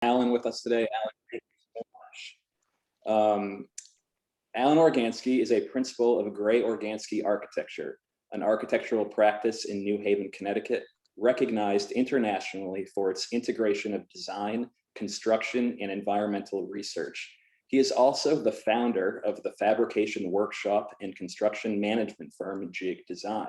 Alan with us today. Alan, thank you so much. Alan Organschi is a principal of Gray Organschi Architecture, an architectural practice in New Haven, Connecticut, recognized internationally for its integration of design, construction, and environmental research. He is also the founder of the fabrication workshop and construction management firm Jig Design.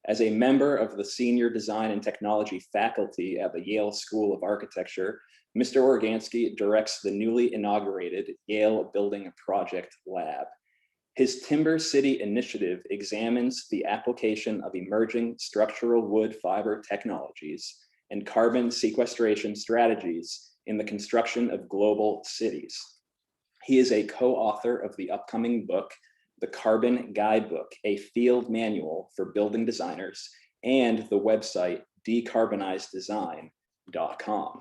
As a member of the Senior Design and Technology faculty at the Yale School of Architecture, Mr. Organschi directs the newly inaugurated Yale Building Project Lab. His Timber City initiative examines the application of emerging structural wood fiber technologies and carbon sequestration strategies in the construction of global cities. He is a co-author of the upcoming book, The Carbon Guidebook, a field manual for building designers, and the website decarbonizedesign.com.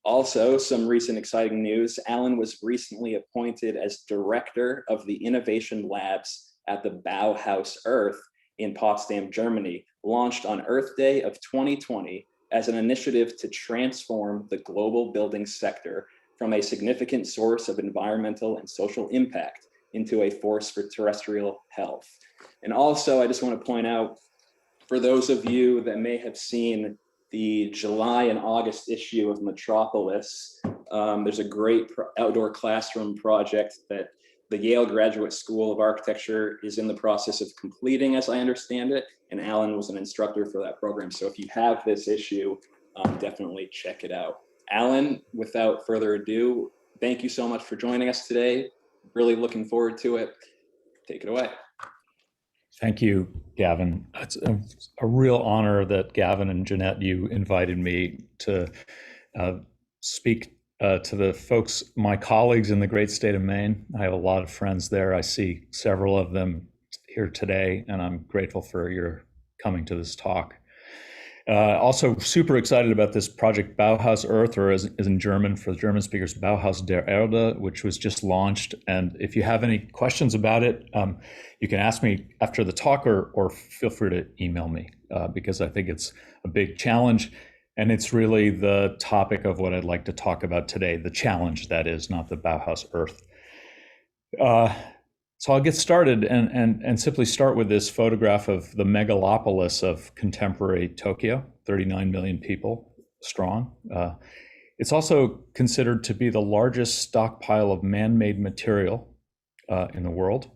Also, some recent exciting news. Alan was recently appointed as director of the innovation labs at the Bauhaus Earth in Potsdam, Germany, launched on Earth Day of 2020 as an initiative to transform the global building sector from a significant source of environmental and social impact into a force for terrestrial health. And also, I just want to point out, for those of you that may have seen the July and August issue of Metropolis, there's a great outdoor classroom project that the Yale Graduate School of Architecture is in the process of completing, as I understand it, and Alan was an instructor for that program. So if you have this issue, definitely check it out. Alan, without further ado, thank you so much for joining us today. Really looking forward to it. Take it away. Thank you, Gavin. It's a real honor that Gavin and Jeanette, you invited me to speak to the folks, my colleagues in the great state of Maine. I have a lot of friends there. I see several of them here today, and I'm grateful for your coming to this talk. Also super excited about this project Bauhaus Earth, or as in German for the German speakers, Bauhaus der Erde, which was just launched. And if you have any questions about it, you can ask me after the talk or feel free to email me because I think it's a big challenge. And it's really the topic of what I'd like to talk about today, the challenge that is, not the Bauhaus Earth. So I'll get started and simply start with this photograph of the megalopolis of contemporary Tokyo, 39 million people strong. It's also considered to be the largest stockpile of man-made material in the world,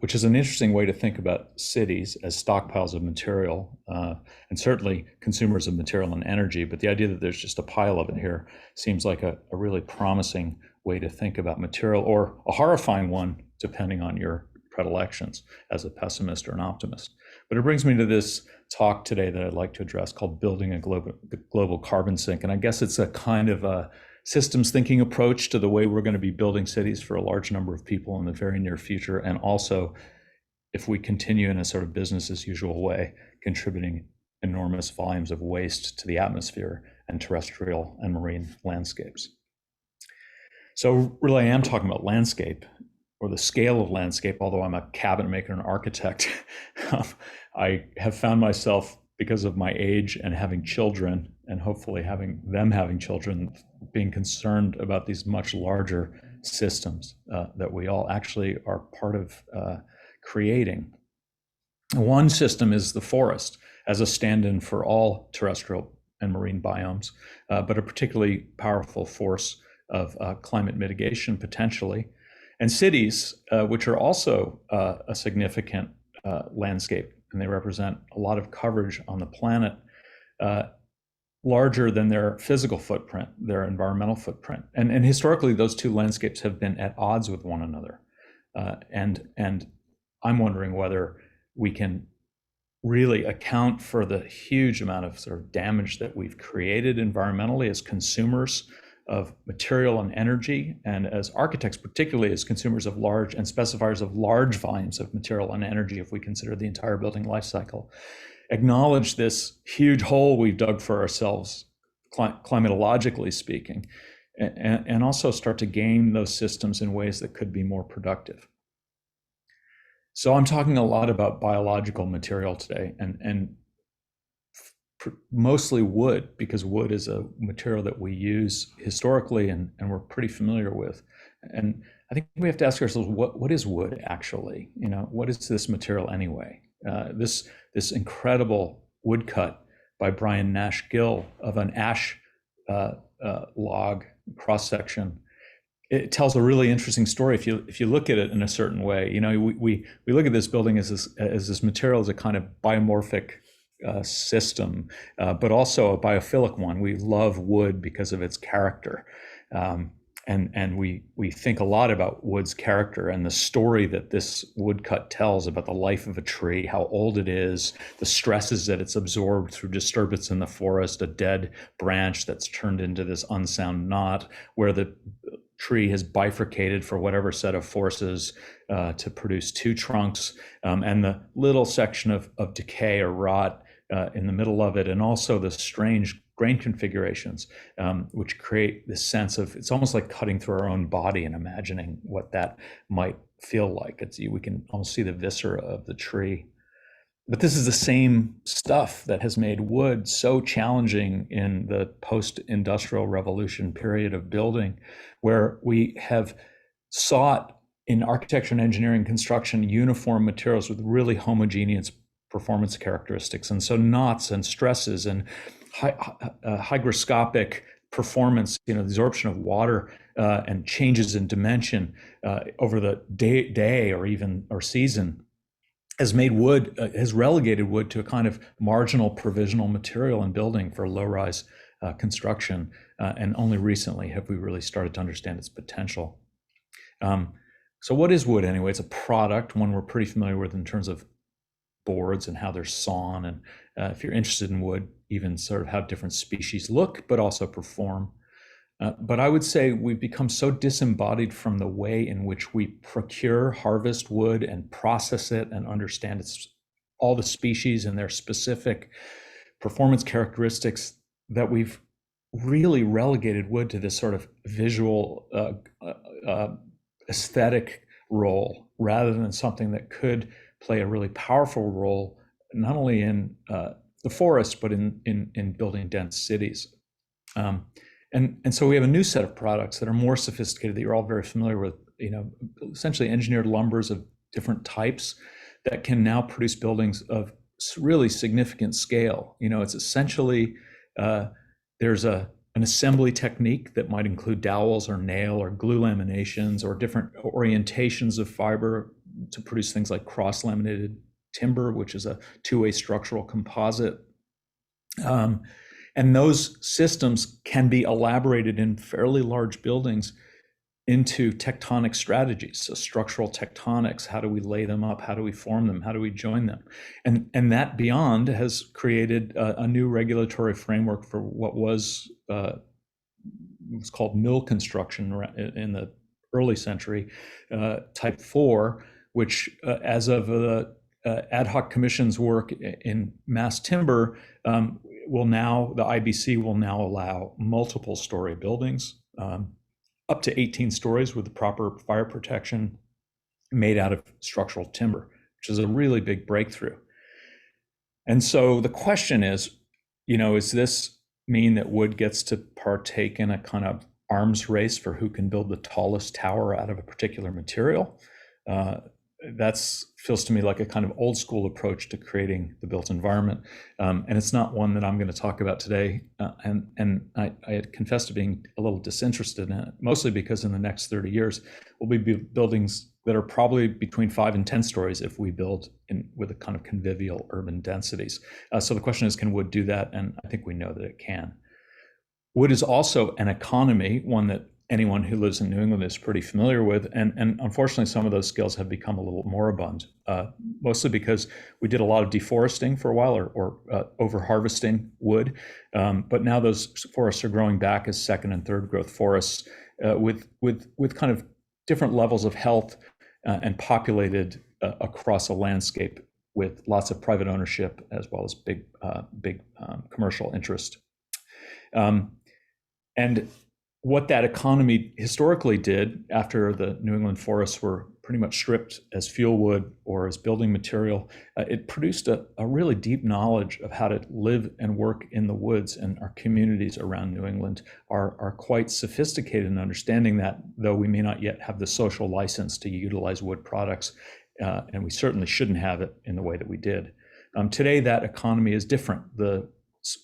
which is an interesting way to think about cities as stockpiles of material, and certainly consumers of material and energy. But the idea that there's just a pile of it here seems like a really promising way to think about material, or a horrifying one, depending on your predilections as a pessimist or an optimist. But it brings me to this talk today that I'd like to address called Building a Global Carbon Sink. And I guess it's a kind of a systems thinking approach to the way we're going to be building cities for a large number of people in the very near future. And also, if we continue in a sort of business as usual way, contributing enormous volumes of waste to the atmosphere and terrestrial and marine landscapes. So really I am talking about landscape, or the scale of landscape, although I'm a cabinet maker and architect. I have found myself, because of my age and having children, and hopefully having children, being concerned about these much larger systems that we all actually are part of creating. One system is the forest as a stand-in for all terrestrial and marine biomes, but a particularly powerful force of climate mitigation potentially. And cities, which are also a significant landscape, and they represent a lot of coverage on the planet, larger than their physical footprint, their environmental footprint. And historically, those two landscapes have been at odds with one another. And I'm wondering whether we can really account for the huge amount of sort of damage that we've created environmentally as consumers of material and energy, and as architects, particularly as consumers of large and specifiers of large volumes of material and energy, if we consider the entire building life cycle, acknowledge this huge hole we've dug for ourselves, climatologically speaking, and also start to game those systems in ways that could be more productive. So I'm talking a lot about biological material today, and mostly wood, because wood is a material that we use historically and we're pretty familiar with. And I think we have to ask ourselves, what is wood actually? What is this material anyway? This incredible woodcut by Brian Nash Gill of an ash log cross section, it tells a really interesting story if you look at it in a certain way. We look at this building as this material as a kind of biomorphic system, but also a biophilic one. We love wood because of its character. And we think a lot about wood's character and the story that this woodcut tells about the life of a tree, how old it is, the stresses that it's absorbed through disturbance in the forest, a dead branch that's turned into this unsound knot, where the tree has bifurcated for whatever set of forces to produce two trunks, and the little section of decay or rot in the middle of it, and also the strange grain configurations, which create this sense of, it's almost like cutting through our own body and imagining what that might feel like. We can almost see the viscera of the tree. But this is the same stuff that has made wood so challenging in the post-industrial revolution period of building, where we have sought in architecture and engineering construction uniform materials with really homogeneous performance characteristics. And so knots and stresses and hygroscopic performance, the absorption of water and changes in dimension over the day or season has relegated wood to a kind of marginal provisional material in building for low-rise construction. And only recently have we really started to understand its potential. So what is wood anyway? It's a product, one we're pretty familiar with in terms of boards and how they're sawn. And if you're interested in wood, even sort of how different species look, but also perform. But I would say we've become so disembodied from the way in which we procure, harvest wood and process it and understand all the species and their specific performance characteristics, that we've really relegated wood to this sort of visual aesthetic role, rather than something that could play a really powerful role, not only in the forest, but in building dense cities. And so we have a new set of products that are more sophisticated, that you're all very familiar with, essentially engineered lumbers of different types that can now produce buildings of really significant scale. It's essentially, there's an assembly technique that might include dowels or nail or glue laminations or different orientations of fiber to produce things like cross-laminated timber, which is a two-way structural composite. And those systems can be elaborated in fairly large buildings into tectonic strategies. So structural tectonics, how do we lay them up? How do we form them? How do we join them? And that beyond has created a new regulatory framework for what was called mill construction in the early century, type 4, which as of the ad hoc commission's work in mass timber, the IBC will now allow multiple story buildings, up to 18 stories with the proper fire protection, made out of structural timber, which is a really big breakthrough. And so the question is, does this mean that wood gets to partake in a kind of arms race for who can build the tallest tower out of a particular material? That feels to me like a kind of old school approach to creating the built environment. And it's not one that I'm going to talk about today. And I had confessed to being a little disinterested in it, mostly because in the next 30 years, we'll be buildings that are probably between 5 and 10 stories if we build with a kind of convivial urban densities. So the question is, can wood do that? And I think we know that it can. Wood is also an economy, one that anyone who lives in New England is pretty familiar with. And unfortunately, some of those skills have become a little moribund, mostly because we did a lot of deforesting for a while or over-harvesting wood. But now those forests are growing back as second and third growth forests with kind of different levels of health and populated across a landscape with lots of private ownership as well as big commercial interest. And what that economy historically did after the New England forests were pretty much stripped as fuel wood or as building material, it produced a really deep knowledge of how to live and work in the woods, and our communities around New England are quite sophisticated in understanding that, though we may not yet have the social license to utilize wood products, and we certainly shouldn't have it in the way that we did. Today, that economy is different. The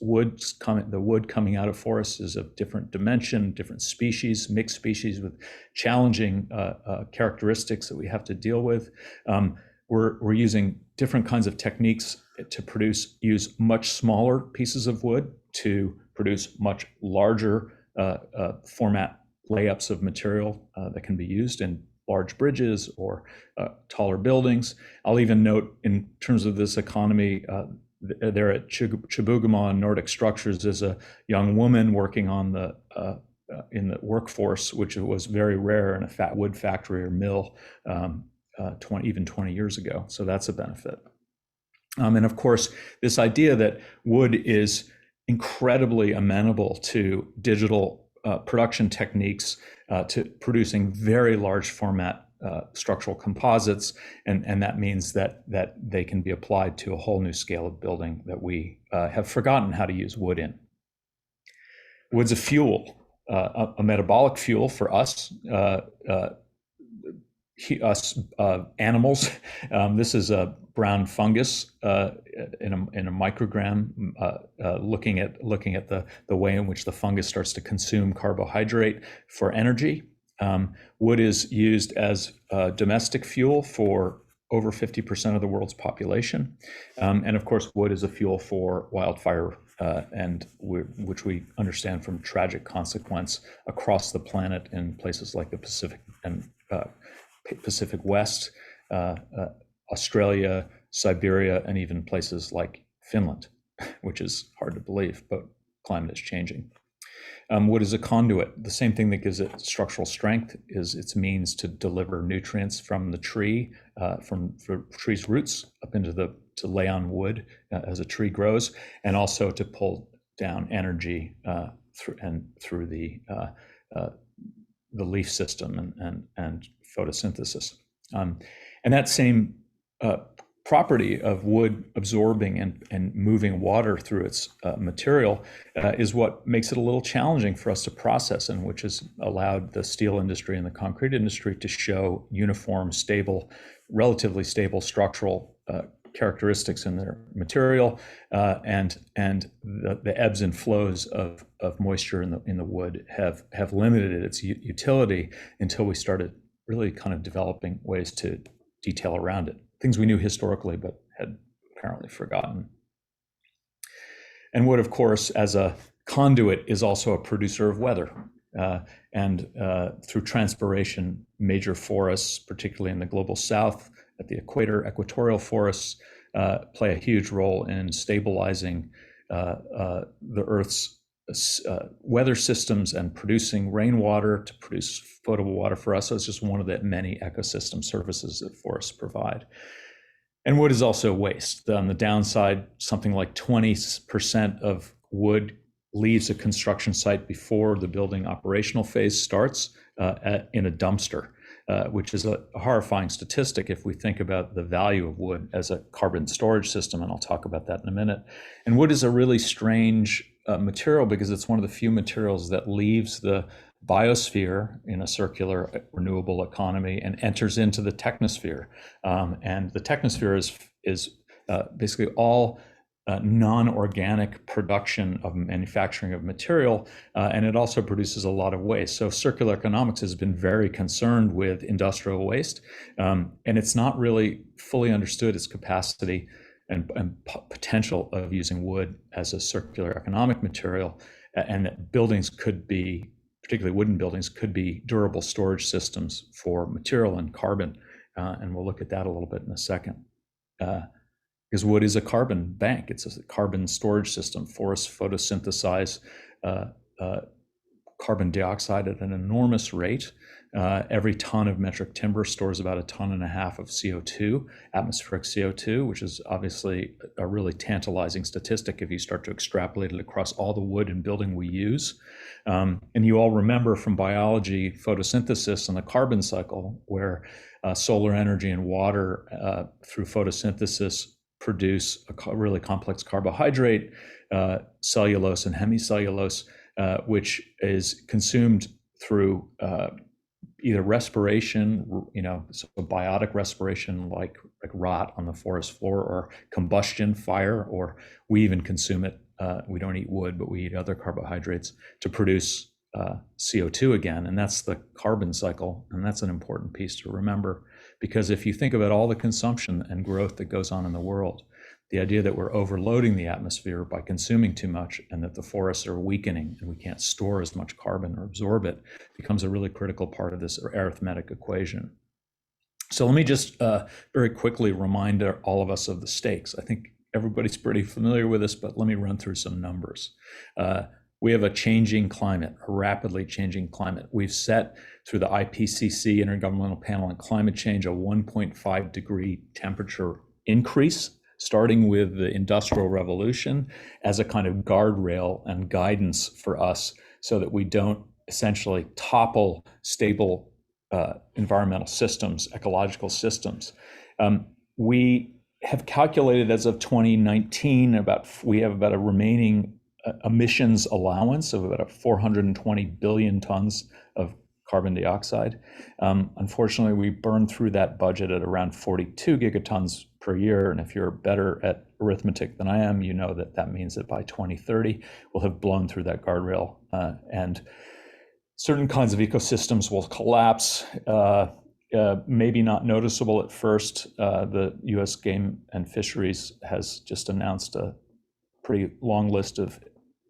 wood coming out of forests is of different dimension, different species, mixed species with challenging characteristics that we have to deal with. We're using different kinds of techniques to use much smaller pieces of wood to produce much larger format layups of material that can be used in large bridges or taller buildings. I'll even note, in terms of this economy, there at Chibougamau Nordic Structures is a young woman working on in the workforce, which was very rare in a wood factory or mill 20 years ago. So that's a benefit. And of course, this idea that wood is incredibly amenable to digital production techniques, to producing very large format structural composites, and that means that they can be applied to a whole new scale of building that we have forgotten how to use wood in. Wood's a fuel, a metabolic fuel for us animals. This is a brown fungus in a microgram, looking at the way in which the fungus starts to consume carbohydrate for energy. Wood is used as domestic fuel for over 50% of the world's population. And of course, wood is a fuel for wildfire, which we understand from tragic consequence across the planet in places like the Pacific and Pacific West, Australia, Siberia, and even places like Finland, which is hard to believe, but climate is changing. Wood is a conduit. The same thing that gives it structural strength is its means to deliver nutrients from the tree, from the tree's roots up to lay on wood as a tree grows, and also to pull down energy through the leaf system and photosynthesis. And that same property of wood absorbing and moving water through its material is what makes it a little challenging for us to process, and which has allowed the steel industry and the concrete industry to show uniform, relatively stable structural characteristics in their material, and the ebbs and flows of moisture in the wood have limited its utility until we started really kind of developing ways to detail around it, things we knew historically but had apparently forgotten. And wood, of course, as a conduit, is also a producer of weather. And through transpiration, major forests, particularly in the global south, at the equator, equatorial forests play a huge role in stabilizing the Earth's weather systems and producing rainwater to produce potable water for us. So it's just one of the many ecosystem services that forests provide. And wood is also waste. On the downside, something like 20% of wood leaves a construction site before the building operational phase starts in a dumpster, which is a horrifying statistic if we think about the value of wood as a carbon storage system, and I'll talk about that in a minute. And wood is a really strange material because it's one of the few materials that leaves the biosphere in a circular renewable economy and enters into the technosphere. And the technosphere is basically all non-organic production of manufacturing of material, and it also produces a lot of waste. So circular economics has been very concerned with industrial waste, and it's not really fully understood its capacity and potential of using wood as a circular economic material, and that buildings could be, particularly wooden buildings, could be durable storage systems for material and carbon. And we'll look at that a little bit in a second. Because wood is a carbon bank. It's a carbon storage system. Forests photosynthesize carbon dioxide at an enormous rate. Every ton of metric timber stores about 1.5 tons of CO2, atmospheric CO2, which is obviously a really tantalizing statistic if you start to extrapolate it across all the wood and building we use. And you all remember from biology, photosynthesis and the carbon cycle, where solar energy and water through photosynthesis produce a really complex carbohydrate, cellulose and hemicellulose, which is consumed through either respiration, so biotic respiration like rot on the forest floor, or combustion, fire, or we even consume it. We don't eat wood, but we eat other carbohydrates to produce CO2 again, and that's the carbon cycle, and that's an important piece to remember, because if you think about all the consumption and growth that goes on in the world, the idea that we're overloading the atmosphere by consuming too much and that the forests are weakening and we can't store as much carbon or absorb it becomes a really critical part of this arithmetic equation. So let me just very quickly remind all of us of the stakes. I think everybody's pretty familiar with this, but let me run through some numbers. We have a changing climate, a rapidly changing climate. We've set through the IPCC, Intergovernmental Panel on Climate Change, a 1.5 degree temperature increase, starting with the Industrial Revolution, as a kind of guardrail and guidance for us so that we don't essentially topple stable environmental systems, ecological systems. We have calculated as of 2019, we have about a remaining emissions allowance of about 420 billion tons of carbon dioxide. Unfortunately, we burned through that budget at around 42 gigatons per year. And if you're better at arithmetic than I am, you know that that means that by 2030, we'll have blown through that guardrail, and certain kinds of ecosystems will collapse. Maybe not noticeable at first. The US Game and Fisheries has just announced a pretty long list of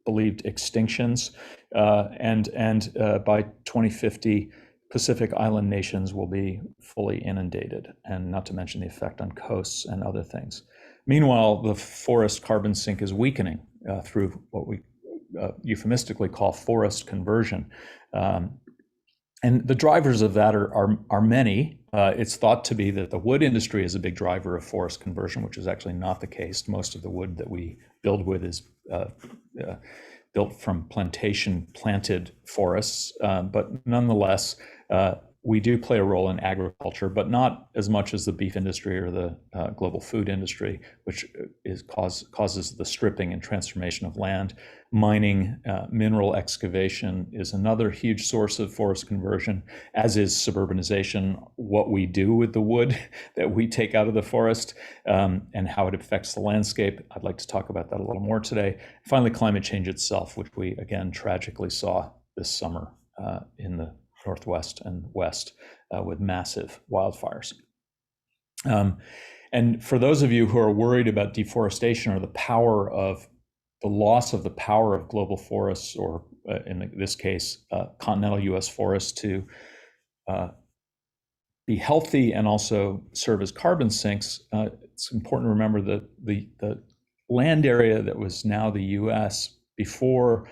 believed extinctions, and by 2050, Pacific Island nations will be fully inundated, and not to mention the effect on coasts and other things. Meanwhile, the forest carbon sink is weakening through what we euphemistically call forest conversion. And the drivers of that are many. It's thought to be that the wood industry is a big driver of forest conversion, which is actually not the case. Most of the wood that we build with is built from planted forests, but nonetheless, we do play a role in agriculture, but not as much as the beef industry or the global food industry, which causes the stripping and transformation of land. Mining, mineral excavation is another huge source of forest conversion, as is suburbanization, what we do with the wood that we take out of the forest, and how it affects the landscape. I'd like to talk about that a little more today. Finally, climate change itself, which we again tragically saw this summer in the Northwest and West with massive wildfires. And for those of you who are worried about deforestation or the loss of the power of global forests, or in this case, continental US forests, to be healthy and also serve as carbon sinks, it's important to remember that the land area that was now the US before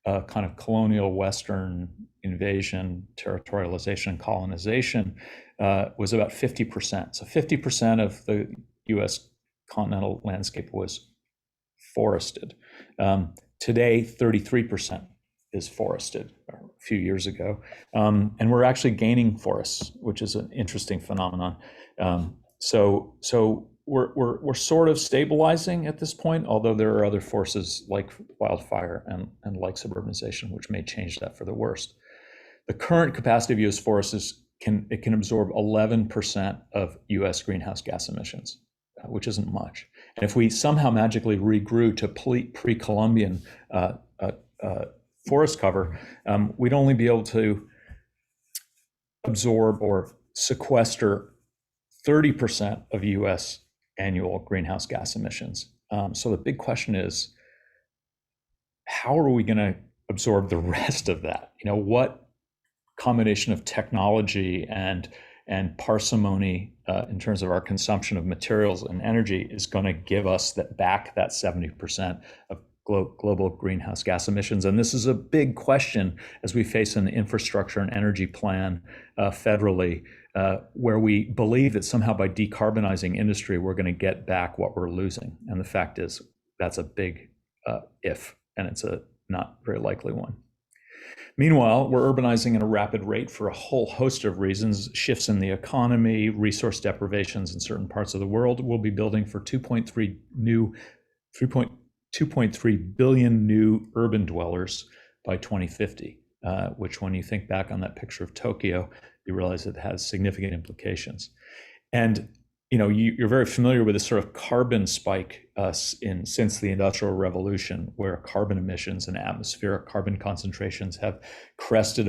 kind of colonial Western invasion, territorialization, and colonization was about 50%. So 50% of the US continental landscape was forested. Today, 33% is forested, a few years ago. And we're actually gaining forests, which is an interesting phenomenon. So we're sort of stabilizing at this point, although there are other forces like wildfire and like suburbanization, which may change that for the worst. The current capacity of US forests can absorb 11% of US greenhouse gas emissions, which isn't much. And if we somehow magically regrew to pre-Columbian forest cover, we'd only be able to absorb or sequester 30% of US annual greenhouse gas emissions. So the big question is, how are we going to absorb the rest of that? What combination of technology and parsimony in terms of our consumption of materials and energy is going to give us that 70% global greenhouse gas emissions. And this is a big question as we face an infrastructure and energy plan federally, where we believe that somehow by decarbonizing industry, we're going to get back what we're losing. And the fact is, that's a big if, and it's a not very likely one. Meanwhile, we're urbanizing at a rapid rate for a whole host of reasons, shifts in the economy, resource deprivations in certain parts of the world. We'll be building for 2.3 billion new urban dwellers by 2050, which when you think back on that picture of Tokyo, you realize it has significant implications. And you're very familiar with this sort of carbon spike since the Industrial Revolution, where carbon emissions and atmospheric carbon concentrations have crested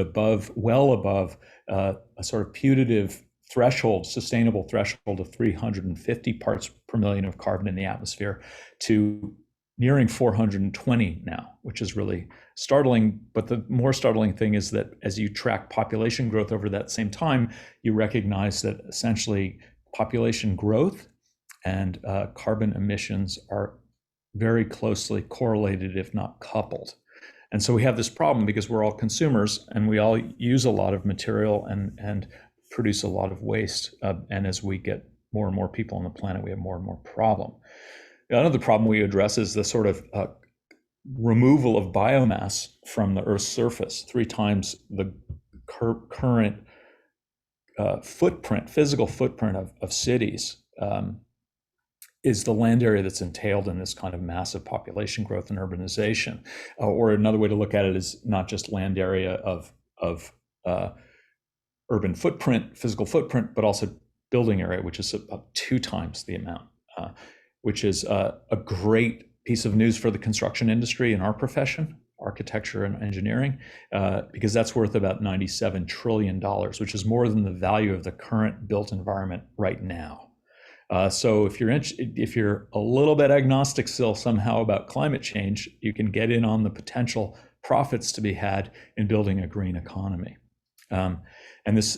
well above a sort of putative threshold, sustainable threshold of 350 parts per million of carbon in the atmosphere to nearing 420 now, which is really startling. But the more startling thing is that as you track population growth over that same time, you recognize that essentially population growth and carbon emissions are very closely correlated, if not coupled. And so we have this problem because we're all consumers and we all use a lot of material and produce a lot of waste. And as we get more and more people on the planet, we have more and more problem. Another problem we address is the sort of removal of biomass from the Earth's surface, 3 times the current physical footprint of cities is the land area that's entailed in this kind of massive population growth and urbanization. Or another way to look at it is not just land area of urban footprint, physical footprint, but also building area, which is about 2 times the amount, which is a great piece of news for the construction industry in our profession, architecture and engineering, because that's worth about $97 trillion, which is more than the value of the current built environment right now. So if you're a little bit agnostic still somehow about climate change, you can get in on the potential profits to be had in building a green economy. And this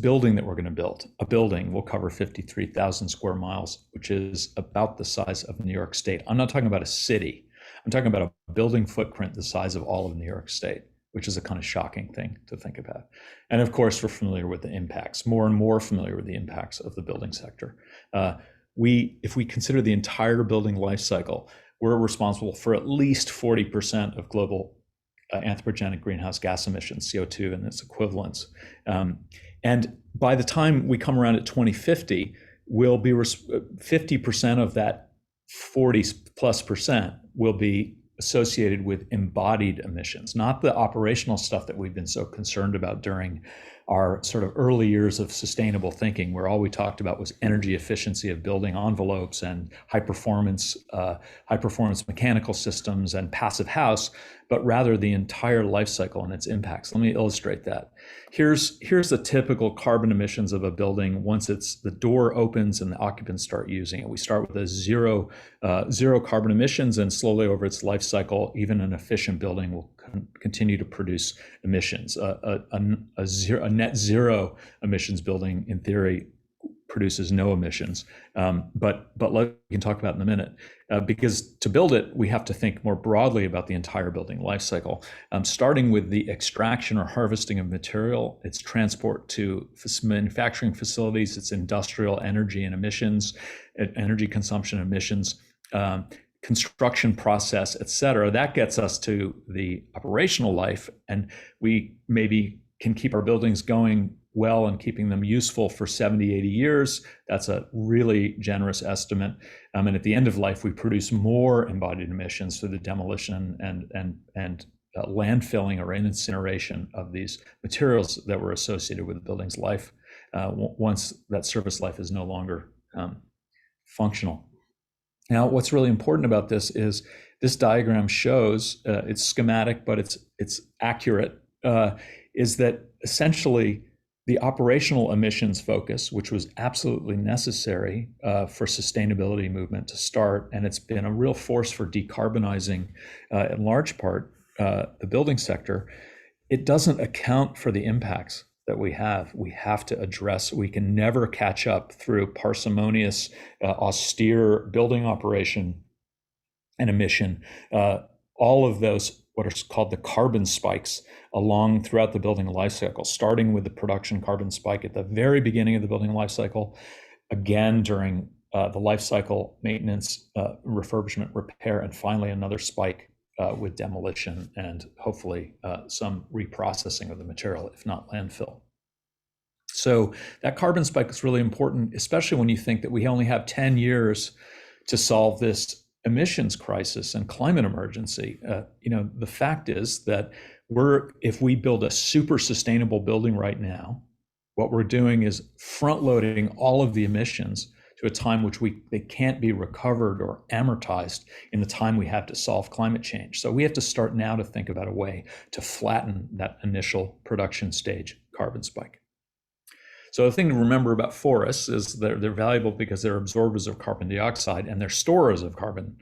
building that we're going to build, a building will cover 53,000 square miles, which is about the size of New York State. I'm not talking about a city. I'm talking about a building footprint the size of all of New York State, which is a kind of shocking thing to think about. And of course, we're familiar with the impacts, more and more familiar with the impacts of the building sector. If we consider the entire building life cycle, we're responsible for at least 40% of global anthropogenic greenhouse gas emissions, CO2 and its equivalents. And by the time we come around at 2050, we'll be 50% of that 40+% will be associated with embodied emissions, not the operational stuff that we've been so concerned about during our sort of early years of sustainable thinking, where all we talked about was energy efficiency of building envelopes and high performance mechanical systems and passive house, but rather the entire life cycle and its impacts. Let me illustrate that. Here's the typical carbon emissions of a building once the door opens and the occupants start using it. We start with a zero carbon emissions, and slowly over its life cycle, even an efficient building will continue to produce emissions. A net zero emissions building, in theory, produces no emissions. But we can talk about in a minute, because to build it, we have to think more broadly about the entire building life cycle, starting with the extraction or harvesting of material, its transport to manufacturing facilities, its industrial energy and emissions, energy consumption emissions, construction process, et cetera. That gets us to the operational life, and we maybe can keep our buildings going well and keeping them useful for 70, 80 years. That's a really generous estimate. And at the end of life, we produce more embodied emissions through the demolition and landfilling or incineration of these materials that were associated with the building's life once that service life is no longer functional. Now, what's really important about this is this diagram shows, it's schematic, but it's accurate, is that essentially the operational emissions focus, which was absolutely necessary for sustainability movement to start, and it's been a real force for decarbonizing, in large part, the building sector, it doesn't account for the impacts that we have to address. We can never catch up through parsimonious, austere building operation and emission, all of those what are called the carbon spikes along throughout the building life cycle, starting with the production carbon spike at the very beginning of the building life cycle, again during the life cycle maintenance, refurbishment, repair, and finally another spike with demolition and hopefully some reprocessing of the material, if not landfill. So that carbon spike is really important, especially when you think that we only have 10 years to solve this emissions crisis and climate emergency. The fact is that if we build a super sustainable building right now, what we're doing is front loading all of the emissions to a time which they can't be recovered or amortized in the time we have to solve climate change. So we have to start now to think about a way to flatten that initial production stage carbon spike. So the thing to remember about forests is they're valuable because they're absorbers of carbon dioxide and they're storers of carbon,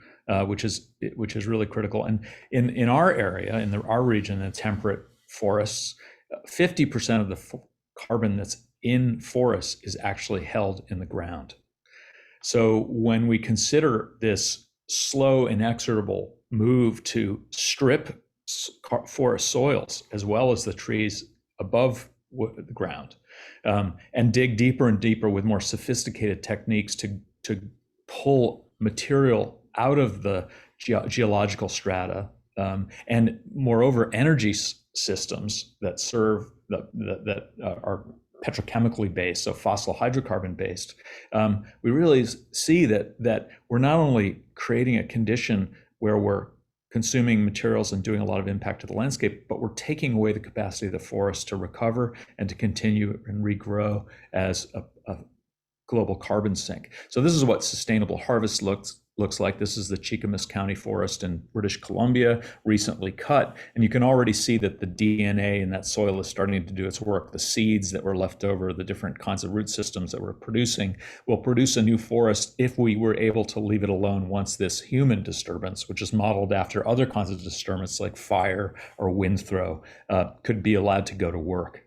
which is really critical. And in our area, in our region, the temperate forests, 50% of the carbon that's in forests is actually held in the ground. So when we consider this slow, inexorable move to strip forest soils as well as the trees above the ground, and dig deeper and deeper with more sophisticated techniques to pull material out of the geological strata, and moreover energy systems that serve that are petrochemically based, so fossil hydrocarbon based. We really see that we're not only creating a condition where we're consuming materials and doing a lot of impact to the landscape, but we're taking away the capacity of the forest to recover and to continue and regrow as a global carbon sink. So this is what sustainable harvest looks like. This is the Chicamas County Forest in British Columbia, recently cut. And you can already see that the DNA in that soil is starting to do its work. The seeds that were left over, the different kinds of root systems that we're producing, will produce a new forest if we were able to leave it alone once this human disturbance, which is modeled after other kinds of disturbance like fire or wind throw, could be allowed to go to work.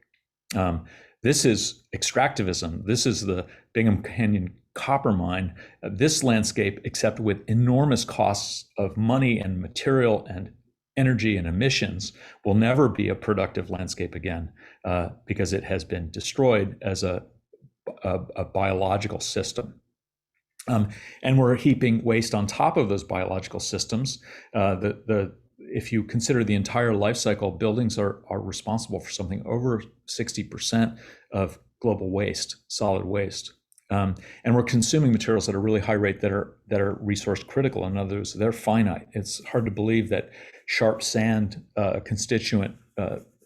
This is extractivism. This is the Bingham Canyon copper mine. This landscape, except with enormous costs of money and material and energy and emissions, will never be a productive landscape again, because it has been destroyed as a biological system. And we're heaping waste on top of those biological systems. If you consider the entire life cycle, buildings are responsible for something over 60% of global waste, solid waste. And we're consuming materials at a really high rate that are resource critical. In other words, they're finite. It's hard to believe that sharp sand, a constituent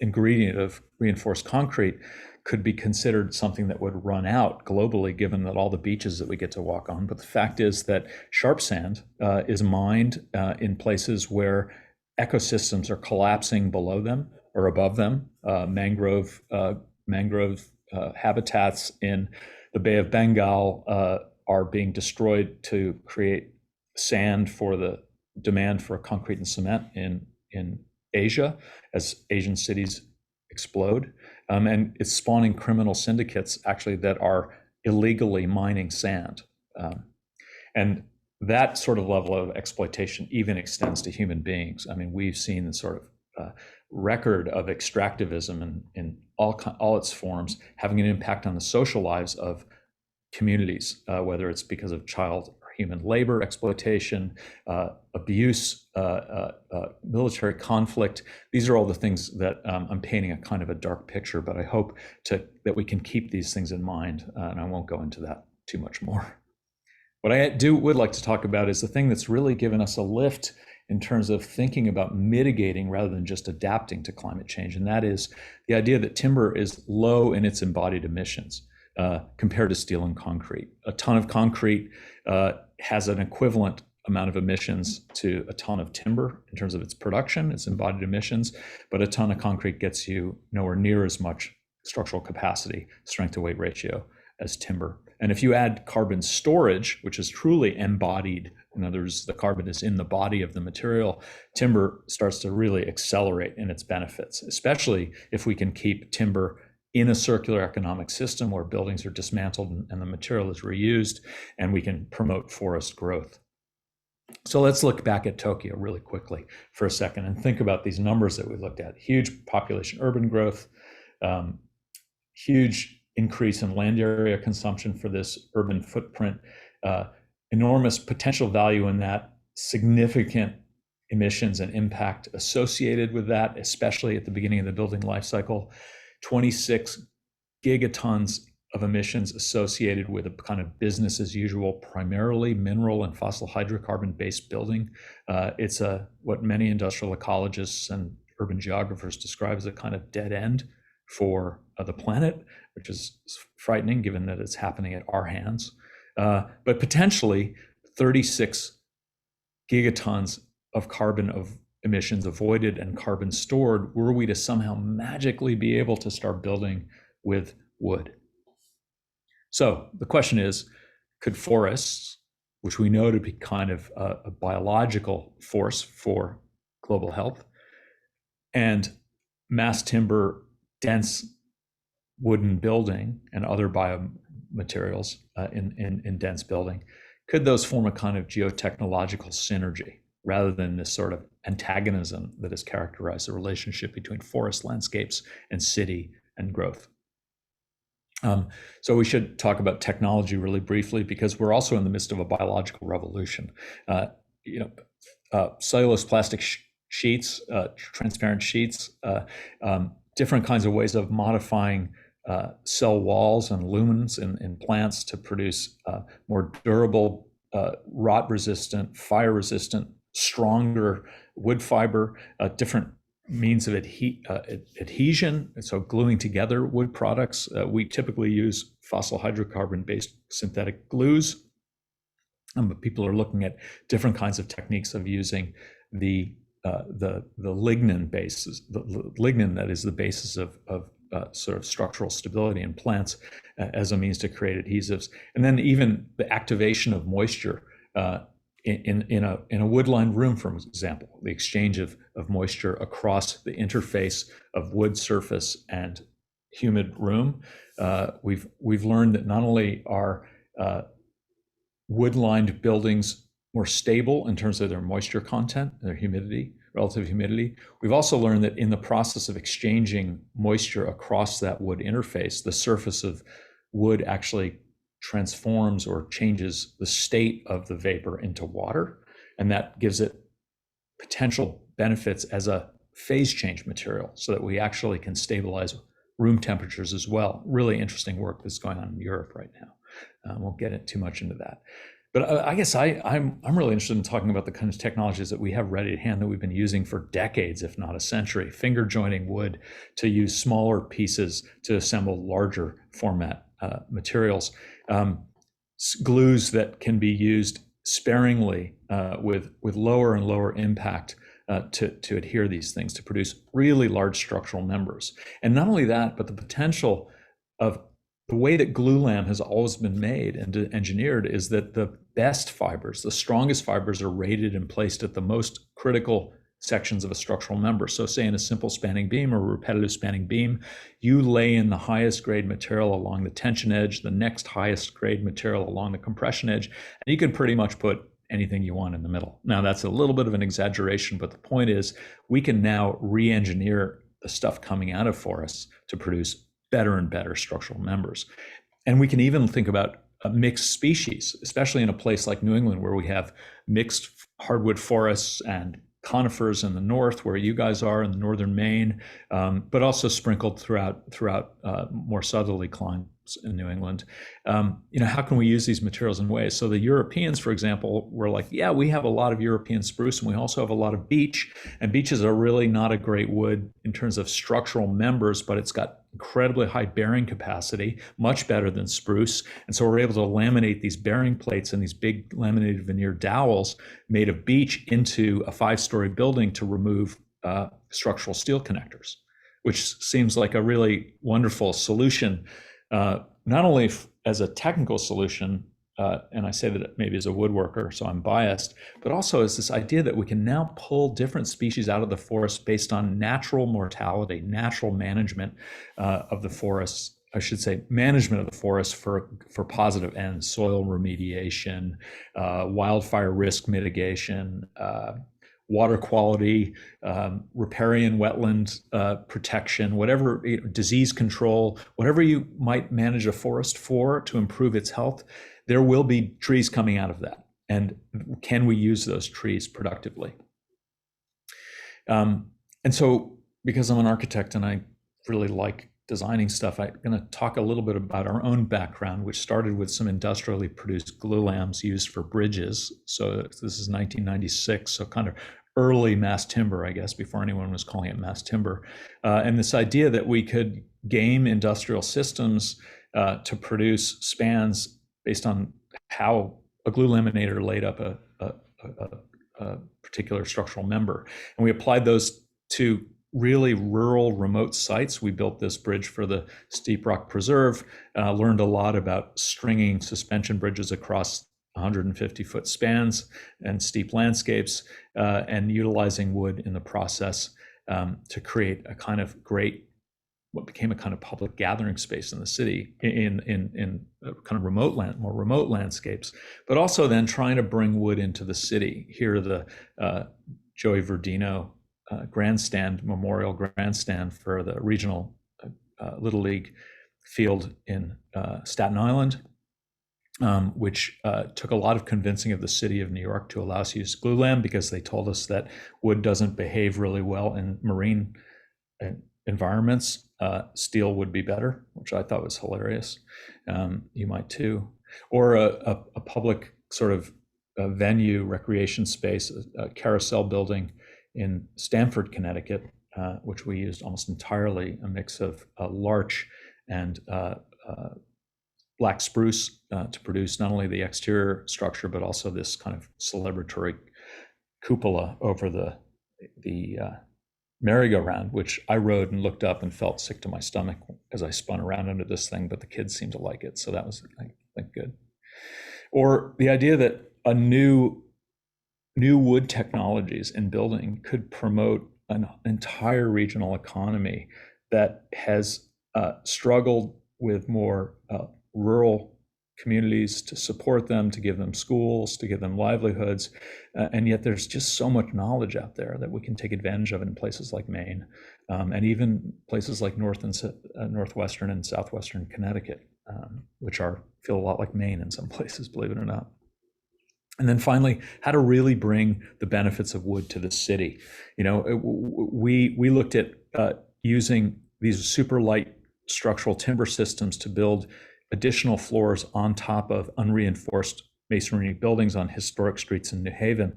ingredient of reinforced concrete, could be considered something that would run out globally, given that all the beaches that we get to walk on. But the fact is that sharp sand is mined in places where ecosystems are collapsing below them or above them. Mangrove habitats in the Bay of Bengal are being destroyed to create sand for the demand for concrete and cement in Asia as Asian cities explode. And it's spawning criminal syndicates actually that are illegally mining sand. And that sort of level of exploitation even extends to human beings. I mean, we've seen the sort of record of extractivism in all its forms having an impact on the social lives of communities, whether it's because of child or human labor exploitation, abuse, military conflict. These are all the things that I'm painting a kind of a dark picture, but I hope that we can keep these things in mind, and I won't go into that too much more. What I would like to talk about is the thing that's really given us a lift in terms of thinking about mitigating rather than just adapting to climate change, and that is the idea that timber is low in its embodied emissions compared to steel and concrete. A ton of concrete has an equivalent amount of emissions to a ton of timber in terms of its production, its embodied emissions, but a ton of concrete gets you nowhere near as much structural capacity, strength to weight ratio as timber. And if you add carbon storage, which is truly embodied, in other words, the carbon is in the body of the material, timber starts to really accelerate in its benefits, especially if we can keep timber in a circular economic system where buildings are dismantled and the material is reused, and we can promote forest growth. So let's look back at Tokyo really quickly for a second and think about these numbers that we looked at. Huge population urban growth, huge increase in land area consumption for this urban footprint, enormous potential value in that, significant emissions and impact associated with that, especially at the beginning of the building life cycle. 26 gigatons of emissions associated with a kind of business as usual, primarily mineral and fossil hydrocarbon based building. It's what many industrial ecologists and urban geographers describe as a kind of dead end for the planet, which is frightening given that it's happening at our hands. But potentially 36 gigatons of carbon of emissions avoided and carbon stored were we to somehow magically be able to start building with wood. So the question is, could forests, which we know to be kind of a biological force for global health, and mass timber, dense wooden building and other biomaterials in dense building, could those form a kind of geotechnological synergy rather than this sort of antagonism that has characterized the relationship between forest landscapes and city and growth? So we should talk about technology really briefly, because we're also in the midst of a biological revolution. Cellulose plastic sheets, transparent sheets, different kinds of ways of modifying cell walls and lumens in plants to produce more durable, rot-resistant, fire-resistant, stronger wood fiber, different means of adhesion, so gluing together wood products. We typically use fossil hydrocarbon-based synthetic glues, but people are looking at different kinds of techniques of using the lignin bases, the lignin that is the basis of sort of structural stability in plants as a means to create adhesives, and then even the activation of moisture in a wood-lined room, for example, the exchange of moisture across the interface of wood surface and humid room. We've learned that not only are wood-lined buildings more stable in terms of their moisture content, their humidity, relative humidity, we've also learned that in the process of exchanging moisture across that wood interface, the surface of wood actually transforms or changes the state of the vapor into water, and that gives it potential benefits as a phase change material so that we actually can stabilize room temperatures as well. Really interesting work that's going on in Europe right now. Won't get too much into that. But I guess I'm really interested in talking about the kind of technologies that we have ready at hand that we've been using for decades, if not a century. Finger joining wood to use smaller pieces to assemble larger format materials. Glues that can be used sparingly with lower and lower impact to adhere these things to produce really large structural members. And not only that, but the potential of the way that glulam has always been made and engineered is that the best fibers, the strongest fibers, are rated and placed at the most critical sections of a structural member. So say in a simple spanning beam or a repetitive spanning beam, you lay in the highest grade material along the tension edge, the next highest grade material along the compression edge, and you can pretty much put anything you want in the middle. Now that's a little bit of an exaggeration, but the point is we can now re-engineer the stuff coming out of forests to produce better and better structural members. And we can even think about mixed species, especially in a place like New England where we have mixed hardwood forests and conifers in the north, where you guys are in the northern Maine, but also sprinkled throughout more southerly climes in New England. How can we use these materials in ways? So the Europeans, for example, were like, yeah, we have a lot of European spruce and we also have a lot of beech, and beeches are really not a great wood in terms of structural members, but it's got incredibly high bearing capacity, much better than spruce. And so we're able to laminate these bearing plates and these big laminated veneer dowels made of beech into a 5-story building to remove structural steel connectors, which seems like a really wonderful solution, not only as a technical solution, and I say that maybe as a woodworker, so I'm biased, but also as this idea that we can now pull different species out of the forest based on natural mortality, natural management of the forests, I should say, management of the forest for positive ends: soil remediation, wildfire risk mitigation, water quality, riparian wetland protection, whatever, disease control, whatever you might manage a forest for to improve its health, there will be trees coming out of that. And can we use those trees productively? And so, because I'm an architect and I really like designing stuff, I'm going to talk a little bit about our own background, which started with some industrially produced glue-lams used for bridges. So this is 1996, so kind of early mass timber, I guess, before anyone was calling it mass timber. And this idea that we could game industrial systems to produce spans based on how a glue laminator laid up a particular structural member. And we applied those to really rural, remote sites. We built this bridge for the Steep Rock Preserve, learned a lot about stringing suspension bridges across 150-foot spans and steep landscapes, and utilizing wood in the process to create a kind of what became a kind of public gathering space in the city, in kind of more remote landscapes, but also then trying to bring wood into the city. Here, the Joey Verdino memorial grandstand for the regional Little League field in Staten Island, which took a lot of convincing of the city of New York to allow us to use glue-lam, because they told us that wood doesn't behave really well in marine environments. Steel would be better, which I thought was hilarious. You might too. Or a public sort of venue, recreation space, a carousel building in Stamford, Connecticut, which we used almost entirely a mix of larch and black spruce to produce not only the exterior structure, but also this kind of celebratory cupola over the merry-go-round, which I rode and looked up and felt sick to my stomach as I spun around under this thing, but the kids seemed to like it, so that was, I think, good. Or the idea that a new wood technologies in building could promote an entire regional economy that has struggled with more rural communities to support them, to give them schools, to give them livelihoods. And yet there's just so much knowledge out there that we can take advantage of in places like Maine, and even places like northwestern and southwestern Connecticut, which feel a lot like Maine in some places, believe it or not. And then finally, how to really bring the benefits of wood to the city. We looked at using these super light structural timber systems to build additional floors on top of unreinforced masonry buildings on historic streets in New Haven,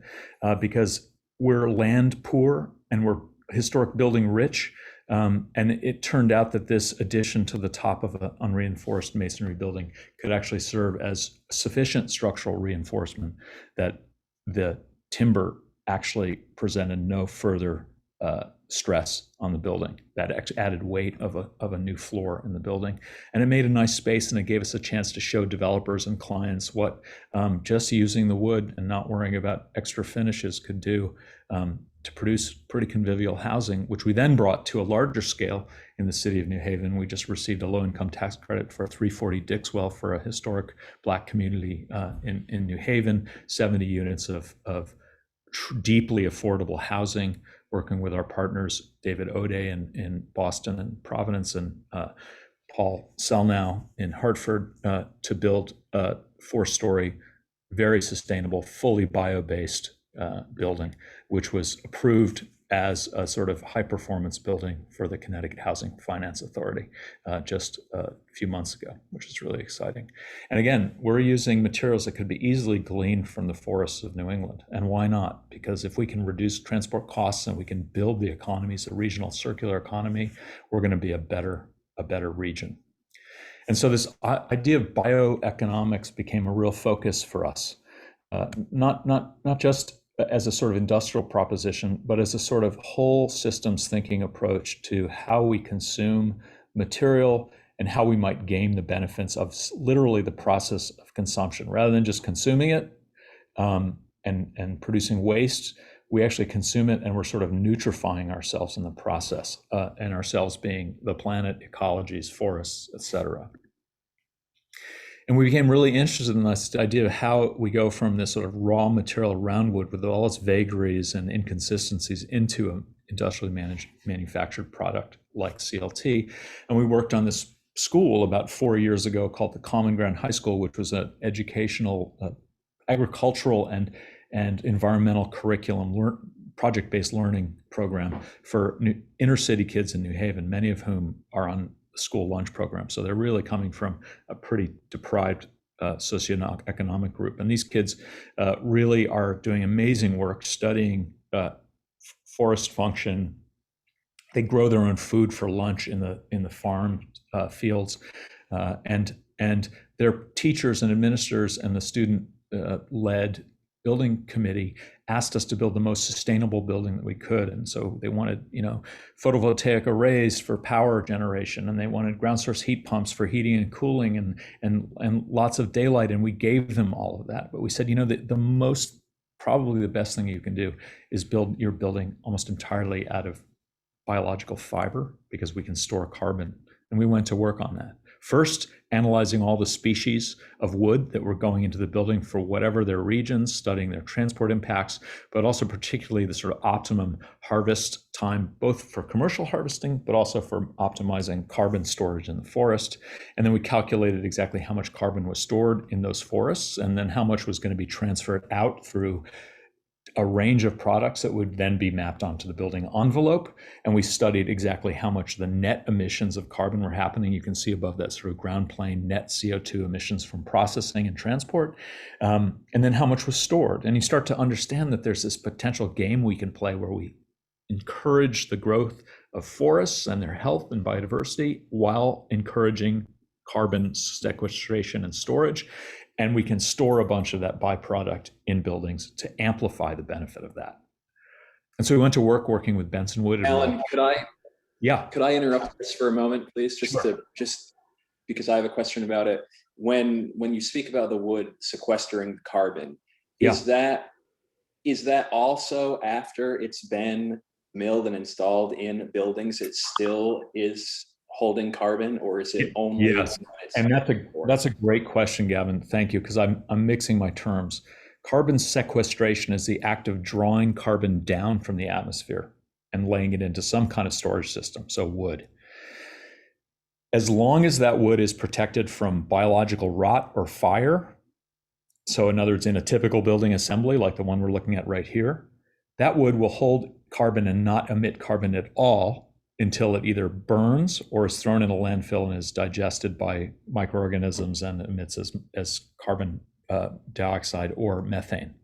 because we're land poor and we're historic building rich. And it turned out that this addition to the top of an unreinforced masonry building could actually serve as sufficient structural reinforcement that the timber actually presented no further stress on the building. That added weight of a new floor in the building, and it made a nice space, and it gave us a chance to show developers and clients what just using the wood and not worrying about extra finishes could do to produce pretty convivial housing, which we then brought to a larger scale in the city of New Haven. We just received a low-income tax credit for 340 Dixwell for a historic Black community in New Haven, 70 units of deeply affordable housing, working with our partners, David O'Day in Boston and Providence, and Paul Selnow in Hartford, to build a 4-story, very sustainable, fully bio-based building, which was approved as a sort of high-performance building for the Connecticut Housing Finance Authority just a few months ago, which is really exciting. And again, we're using materials that could be easily gleaned from the forests of New England. And why not? Because if we can reduce transport costs and we can build the economies, a regional circular economy, we're going to be a better region. And so this idea of bioeconomics became a real focus for us, not just as a sort of industrial proposition, but as a sort of whole systems thinking approach to how we consume material and how we might game the benefits of literally the process of consumption. Rather than just consuming it and producing waste, we actually consume it, and we're sort of nutrifying ourselves in the process, and ourselves being the planet, ecologies, forests, etc. And we became really interested in this idea of how we go from this sort of raw material roundwood with all its vagaries and inconsistencies into an industrially manufactured product like CLT. And we worked on this school about 4 years ago called the Common Ground High School, which was an educational, agricultural and environmental curriculum project-based learning program for inner city kids in New Haven, many of whom are on school lunch program. So they're really coming from a pretty deprived socioeconomic group. And these kids really are doing amazing work studying forest function. They grow their own food for lunch in the farm fields. And their teachers and administrators and the student led building committee asked us to build the most sustainable building that we could. And so they wanted, photovoltaic arrays for power generation, and they wanted ground source heat pumps for heating and cooling, and lots of daylight. And we gave them all of that. But we said, probably the best thing you can do is build your building almost entirely out of biological fiber, because we can store carbon. And we went to work on that. First, analyzing all the species of wood that were going into the building for whatever their regions, studying their transport impacts, but also particularly the sort of optimum harvest time, both for commercial harvesting, but also for optimizing carbon storage in the forest. And then we calculated exactly how much carbon was stored in those forests, and then how much was going to be transferred out through a range of products that would then be mapped onto the building envelope. And we studied exactly how much the net emissions of carbon were happening. You can see above that through ground plane net CO2 emissions from processing and transport, and then how much was stored. And you start to understand that there's this potential game we can play where we encourage the growth of forests and their health and biodiversity while encouraging carbon sequestration and storage. And we can store a bunch of that byproduct in buildings to amplify the benefit of that. And so we went to work working with Benson Wood. Alan, could I interrupt this for a moment, please? Sure. Just because I have a question about it. When you speak about the wood sequestering carbon, is that also after it's been milled and installed in buildings, it still is holding carbon, or is it only? Yes, and that's a great question, Gavin. Thank you, because I'm mixing my terms. Carbon sequestration is the act of drawing carbon down from the atmosphere and laying it into some kind of storage system, so wood. As long as that wood is protected from biological rot or fire, so in other words, in a typical building assembly like the one we're looking at right here, that wood will hold carbon and not emit carbon at all until it either burns or is thrown in a landfill and is digested by microorganisms and emits as carbon dioxide or methane.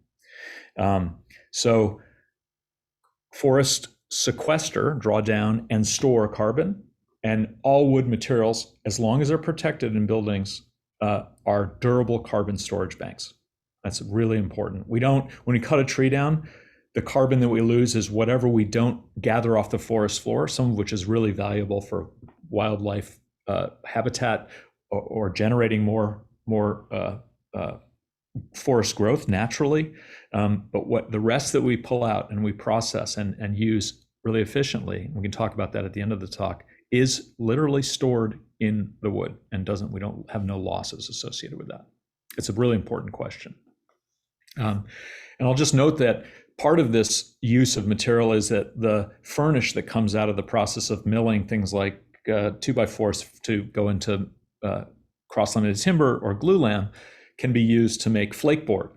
So forests sequester, draw down, and store carbon, and all wood materials, as long as they're protected in buildings, are durable carbon storage banks. That's really important. When we cut a tree down, the carbon that we lose is whatever we don't gather off the forest floor, some of which is really valuable for wildlife habitat or generating more forest growth naturally. But what the rest that we pull out and we process and use really efficiently, we can talk about that at the end of the talk, is literally stored in the wood and we don't have no losses associated with that. It's a really important question. And I'll just note that part of this use of material is that the furnish that comes out of the process of milling things like 2x4s to go into cross-laminated timber or glulam can be used to make flakeboard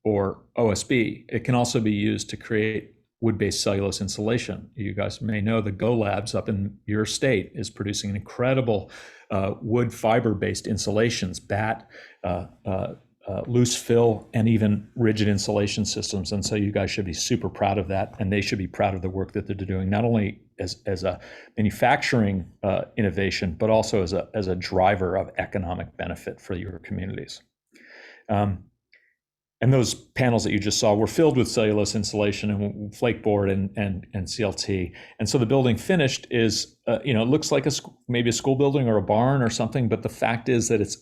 or OSB. It can also be used to create wood-based cellulose insulation. You guys may know the Go Labs up in your state is producing an incredible wood fiber-based insulations, loose fill, and even rigid insulation systems. And so you guys should be super proud of that, and they should be proud of the work that they're doing, not only as a manufacturing innovation, but also as a driver of economic benefit for your communities. And those panels that you just saw were filled with cellulose insulation and flakeboard and CLT. And so the building finished is, it looks like maybe a school building or a barn or something, but the fact is that it's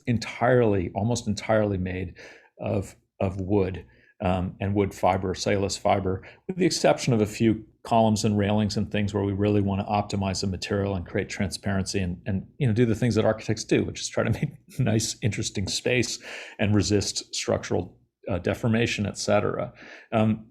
almost entirely made of wood. and wood fiber, cellulose fiber, with the exception of a few columns and railings and things where we really want to optimize the material and create transparency and do the things that architects do, which is try to make nice, interesting space and resist structural deformation, et cetera.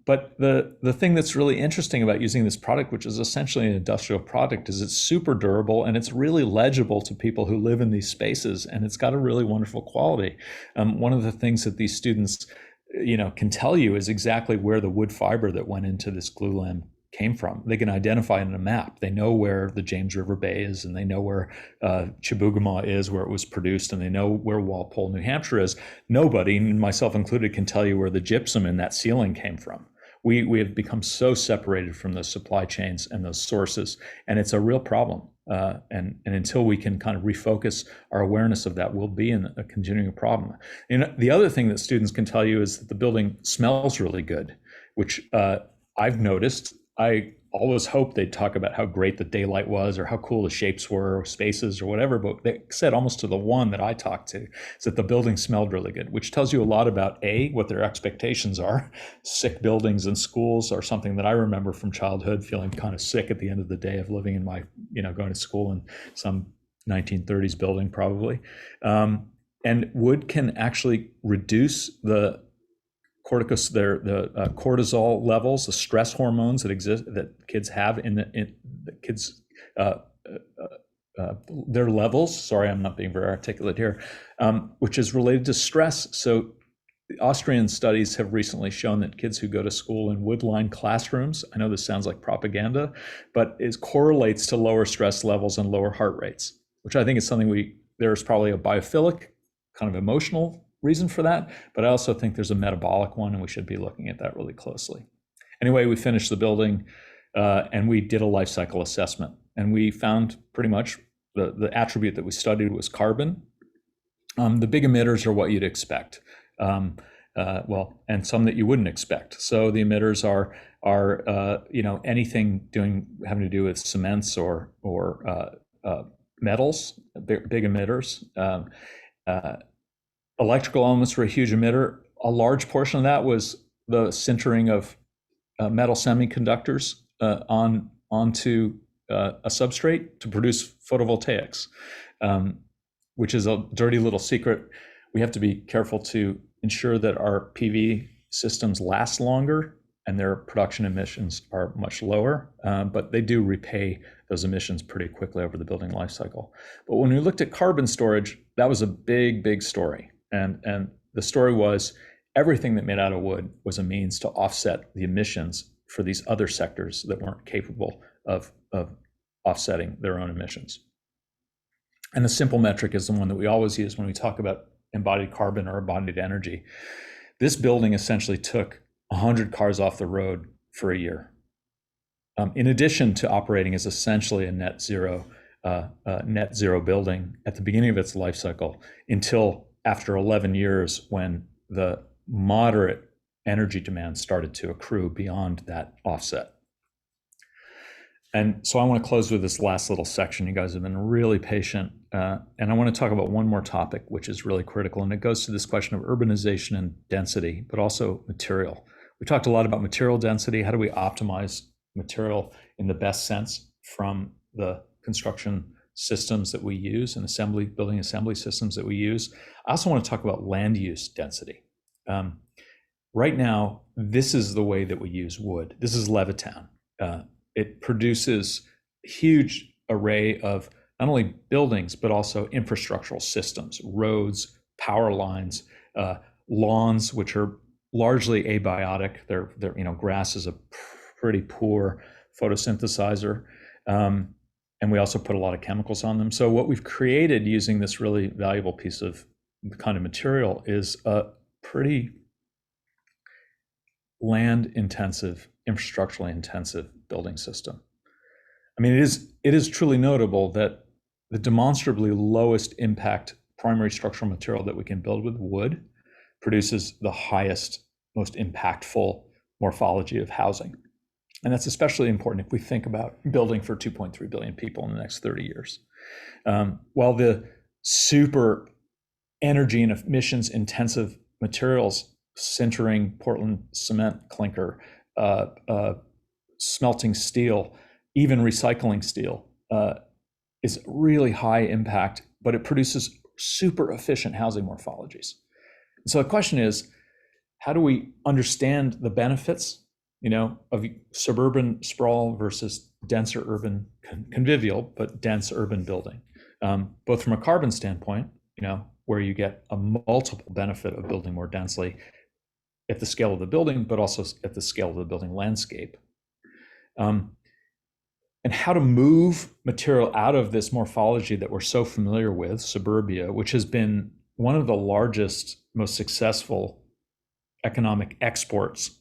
But the thing that's really interesting about using this product, which is essentially an industrial product, is it's super durable and it's really legible to people who live in these spaces, and it's got a really wonderful quality. One of the things that these students can tell you is exactly where the wood fiber that went into this glulam came from. They can identify it in a map. They know where the James River Bay is, and they know where Chibougamau is, where it was produced, and they know where Walpole, New Hampshire is. Nobody, myself included, can tell you where the gypsum in that ceiling came from. We have become so separated from those supply chains and those sources, and it's a real problem. And until we can kind of refocus our awareness of that, we'll be in a continuing problem. The other thing that students can tell you is that the building smells really good, which I've noticed. I always hoped they'd talk about how great the daylight was or how cool the shapes were or spaces or whatever, but they said almost to the one that I talked to is that the building smelled really good, which tells you a lot about what their expectations are. Sick buildings and schools are something that I remember from childhood, feeling kind of sick at the end of the day of living in my, going to school in some 1930s building probably. And wood can actually reduce the cortisol levels, the stress hormones that kids have in the kids, their levels. Sorry, I'm not being very articulate here, which is related to stress. So the Austrian studies have recently shown that kids who go to school in wood-lined classrooms, I know this sounds like propaganda, but it correlates to lower stress levels and lower heart rates, which I think is something there's probably a biophilic kind of emotional reason for that, but I also think there's a metabolic one, and we should be looking at that really closely. Anyway, we finished the building and we did a life cycle assessment, and we found pretty much the attribute that we studied was carbon. The big emitters are what you'd expect, and some that you wouldn't expect. So the emitters are anything having to do with cements or metals, big emitters. Electrical elements were a huge emitter. A large portion of that was the sintering of metal semiconductors onto a substrate to produce photovoltaics, which is a dirty little secret. We have to be careful to ensure that our PV systems last longer and their production emissions are much lower, but they do repay those emissions pretty quickly over the building life cycle. But when we looked at carbon storage, that was a big, big story. And the story was everything that made out of wood was a means to offset the emissions for these other sectors that weren't capable of offsetting their own emissions. And the simple metric is the one that we always use when we talk about embodied carbon or embodied energy. This building essentially took 100 cars off the road for a year. In addition to operating as essentially a net zero building at the beginning of its life cycle until after 11 years when the moderate energy demand started to accrue beyond that offset. And so I want to close with this last little section. You guys have been really patient. And I want to talk about one more topic, which is really critical. And it goes to this question of urbanization and density, but also material. We talked a lot about material density. How do we optimize material in the best sense from the construction systems that we use and building assembly systems that we use? I also want to talk about land use density. Right now, this is the way that we use wood. This is Levittown. It produces a huge array of not only buildings, but also infrastructural systems, roads, power lines, lawns, which are largely abiotic. Grass is a pretty poor photosynthesizer. And we also put a lot of chemicals on them. So what we've created using this really valuable piece of kind of material is a pretty land intensive, infrastructurally intensive building system. I mean, it is truly notable that the demonstrably lowest impact primary structural material that we can build with wood produces the highest, most impactful morphology of housing. And that's especially important if we think about building for 2.3 billion people in the next 30 years. While the super energy and emissions intensive materials sintering Portland cement clinker, smelting steel, even recycling steel, is really high impact, but it produces super efficient housing morphologies. So the question is, how do we understand the benefits, of suburban sprawl versus denser urban, convivial, but dense urban building, both from a carbon standpoint, where you get a multiple benefit of building more densely at the scale of the building, but also at the scale of the building landscape. And how to move material out of this morphology that we're so familiar with, suburbia, which has been one of the largest, most successful economic exports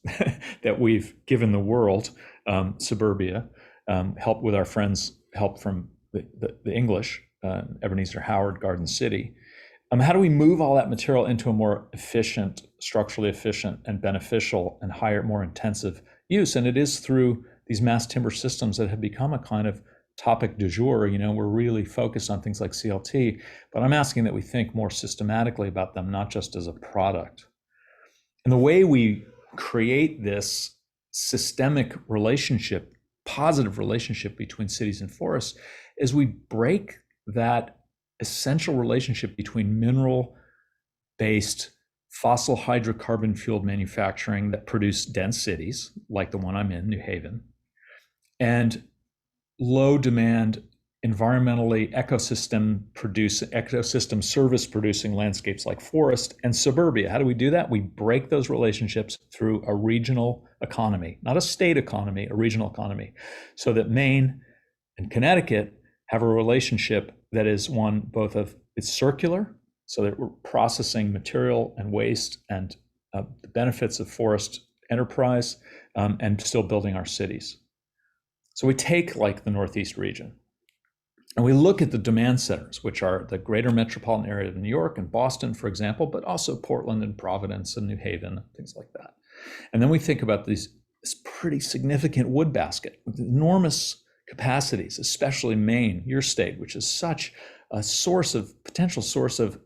that we've given the world, suburbia, help with our friends, help from the English, Ebenezer Howard, Garden City. How do we move all that material into a more efficient, structurally efficient and beneficial and higher, more intensive use? And it is through these mass timber systems that have become a kind of topic du jour. We're really focused on things like CLT, but I'm asking that we think more systematically about them, not just as a product. And the way we create this systemic relationship, positive relationship between cities and forests, is we break that essential relationship between mineral-based fossil hydrocarbon fueled manufacturing that produce dense cities, like the one I'm in, New Haven, and low demand, environmentally ecosystem service producing landscapes like forest and suburbia. How do we do that? We break those relationships through a regional economy, not a state economy, a regional economy, so that Maine and Connecticut have a relationship that is one both of, it's circular, so that we're processing material and waste and the benefits of forest enterprise, and still building our cities. So we take like the Northeast region, and we look at the demand centers, which are the greater metropolitan area of New York and Boston, for example, but also Portland and Providence and New Haven, things like that. And then we think about this pretty significant wood basket with enormous capacities, especially Maine, your state, which is such a potential source of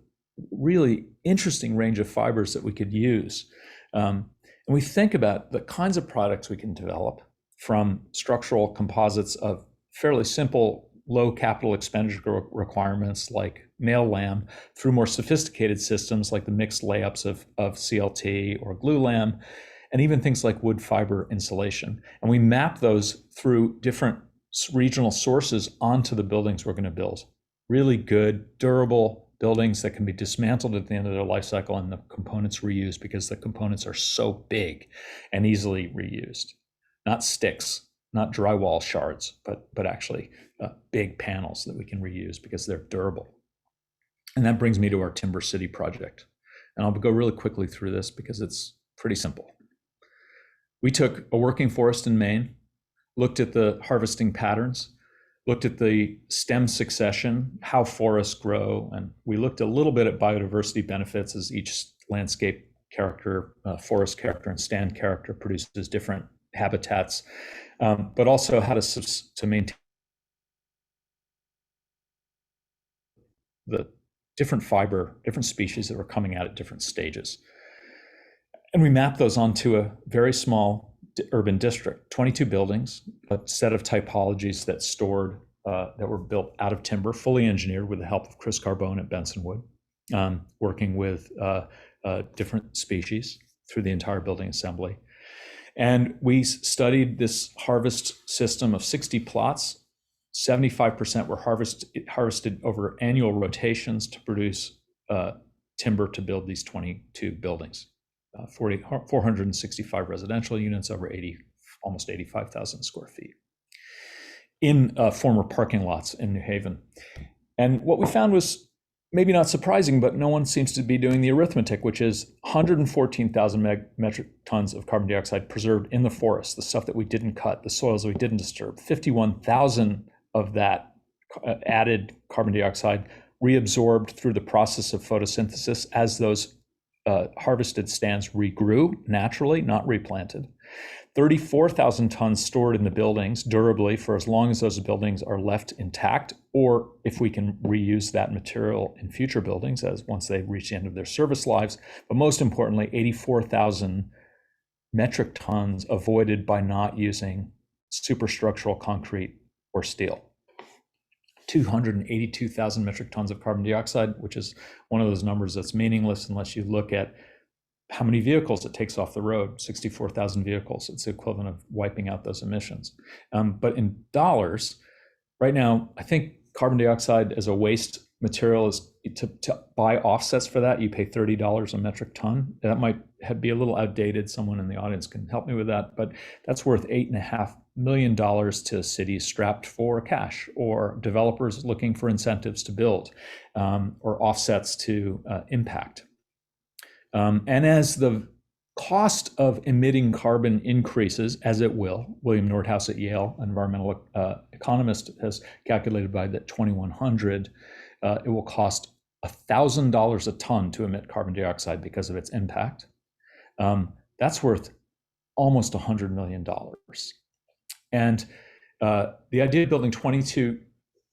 really interesting range of fibers that we could use. And we think about the kinds of products we can develop, from structural composites of fairly simple, low capital expenditure requirements like nail lam, through more sophisticated systems like the mixed layups of CLT or glue lam, and even things like wood fiber insulation. And we map those through different regional sources onto the buildings we're going to build. Really good, durable buildings that can be dismantled at the end of their life cycle and the components reused, because the components are so big and easily reused. Not sticks, not drywall shards, but actually big panels that we can reuse because they're durable. And that brings me to our Timber City project. And I'll go really quickly through this because it's pretty simple. We took a working forest in Maine, looked at the harvesting patterns, looked at the stem succession, how forests grow, and we looked a little bit at biodiversity benefits, as each landscape character, forest character, and stand character produces different habitats, but also how to maintain the different species that were coming out at different stages. And we mapped those onto a very small urban district, 22 buildings, a set of typologies that were built out of timber, fully engineered with the help of Chris Carbone at Benson Wood, working with different species through the entire building assembly. And we studied this harvest system of 60 plots. 75% were harvested over annual rotations to produce timber to build these 22 buildings. 465 residential units over almost 85,000 square feet in former parking lots in New Haven. And what we found was maybe not surprising, but no one seems to be doing the arithmetic, which is 114,000 metric tons of carbon dioxide preserved in the forest, the stuff that we didn't cut, the soils that we didn't disturb. 51,000 of that added carbon dioxide reabsorbed through the process of photosynthesis as those harvested stands regrew naturally, not replanted. 34,000 tons stored in the buildings durably for as long as those buildings are left intact, or if we can reuse that material in future buildings as once they reach the end of their service lives. But most importantly, 84,000 metric tons avoided by not using superstructural concrete or steel. 282,000 metric tons of carbon dioxide, which is one of those numbers that's meaningless unless you look at how many vehicles it takes off the road. 64,000 vehicles. It's the equivalent of wiping out those emissions. But in dollars, right now, I think carbon dioxide as a waste material is to buy offsets for that. You pay $30 a metric ton. That might be a little outdated. Someone in the audience can help me with that, but that's worth $8.5 million to cities strapped for cash, or developers looking for incentives to build, or offsets to impact. And as the cost of emitting carbon increases, as it will, William Nordhaus at Yale, an environmental economist, has calculated by that 2100, it will cost $1,000 a ton to emit carbon dioxide because of its impact. That's worth almost $100 million. And the idea of building 22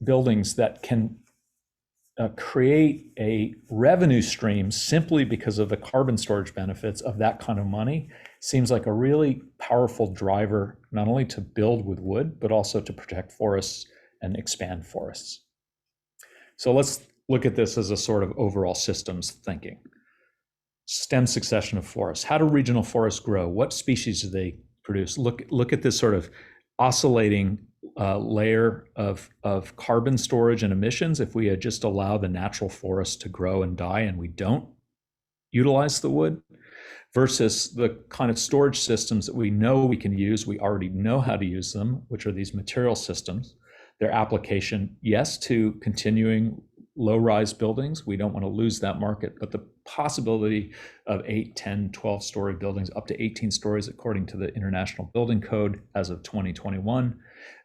buildings that can create a revenue stream simply because of the carbon storage benefits of that kind of money seems like a really powerful driver, not only to build with wood, but also to protect forests and expand forests. So let's look at this as a sort of overall systems thinking. Stem succession of forests. How do regional forests grow? What species do they produce? Look at this sort of oscillating layer of carbon storage and emissions. If we just allow the natural forest to grow and die and we don't utilize the wood, versus the kind of storage systems that we know we can use, we already know how to use them, which are these material systems. Their application, yes, to continuing low-rise buildings. We don't want to lose that market, but the possibility of 8, 10, 12-story buildings, up to 18 stories, according to the International Building Code as of 2021,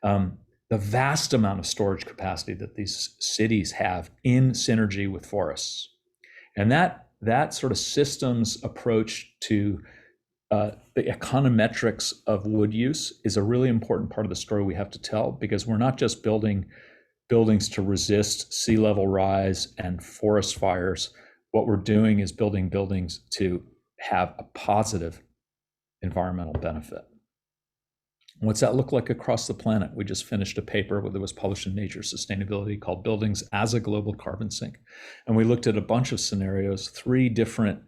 the vast amount of storage capacity that these cities have in synergy with forests. And that sort of systems approach to the econometrics of wood use is a really important part of the story we have to tell, because we're not just building buildings to resist sea level rise and forest fires. What we're doing is building buildings to have a positive environmental benefit. What's that look like across the planet? We just finished a paper that was published in Nature Sustainability called Buildings as a Global Carbon Sink. And we looked at a bunch of scenarios, 3 different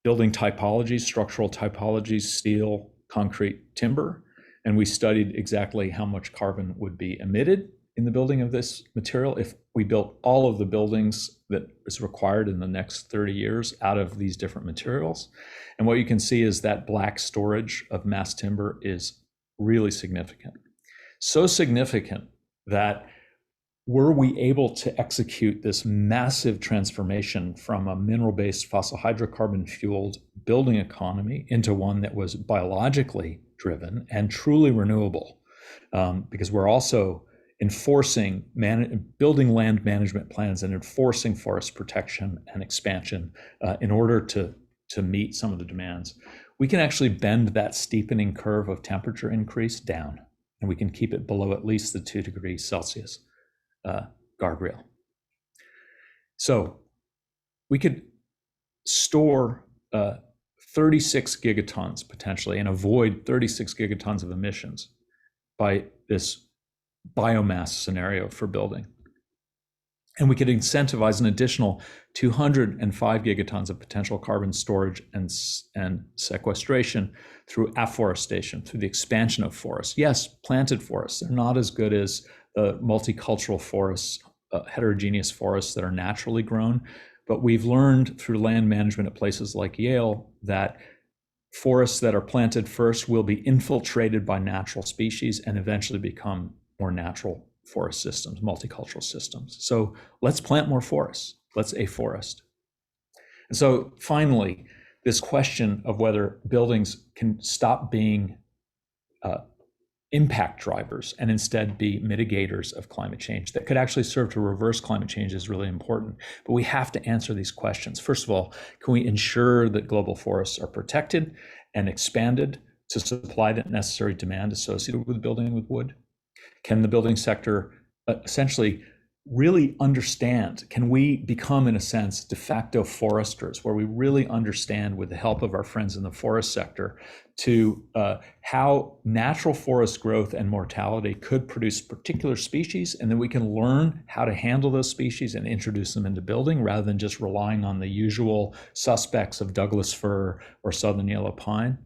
building typologies, structural typologies, steel, concrete, timber. And we studied exactly how much carbon would be emitted in the building of this material if we built all of the buildings that is required in the next 30 years out of these different materials. And what you can see is that black storage of mass timber is really significant. So significant that were we able to execute this massive transformation from a mineral-based fossil hydrocarbon fueled building economy into one that was biologically driven and truly renewable, because we're also enforcing building land management plans and enforcing forest protection and expansion in order to meet some of the demands. We can actually bend that steepening curve of temperature increase down, and we can keep it below at least the 2 degrees Celsius guardrail. So we could store 36 gigatons potentially and avoid 36 gigatons of emissions by this biomass scenario for building. And we could incentivize an additional 205 gigatons of potential carbon storage and sequestration through afforestation, through the expansion of forests. Yes, planted forests, they're not as good as the multicultural forests, heterogeneous forests that are naturally grown. But we've learned through land management at places like Yale that forests that are planted first will be infiltrated by natural species and eventually become more natural forest systems, multicultural systems. So let's plant more forests. Let's afforest. And so finally, this question of whether buildings can stop being impact drivers and instead be mitigators of climate change that could actually serve to reverse climate change is really important. But we have to answer these questions. First of all, can we ensure that global forests are protected? and expanded to supply the necessary demand associated with building with wood? Can the building sector essentially really understand? Can we become, in a sense, de facto foresters, where we really understand, with the help of our friends in the forest sector, to how natural forest growth and mortality could produce particular species, and then we can learn how to handle those species and introduce them into building, rather than just relying on the usual suspects of Douglas fir or southern yellow pine?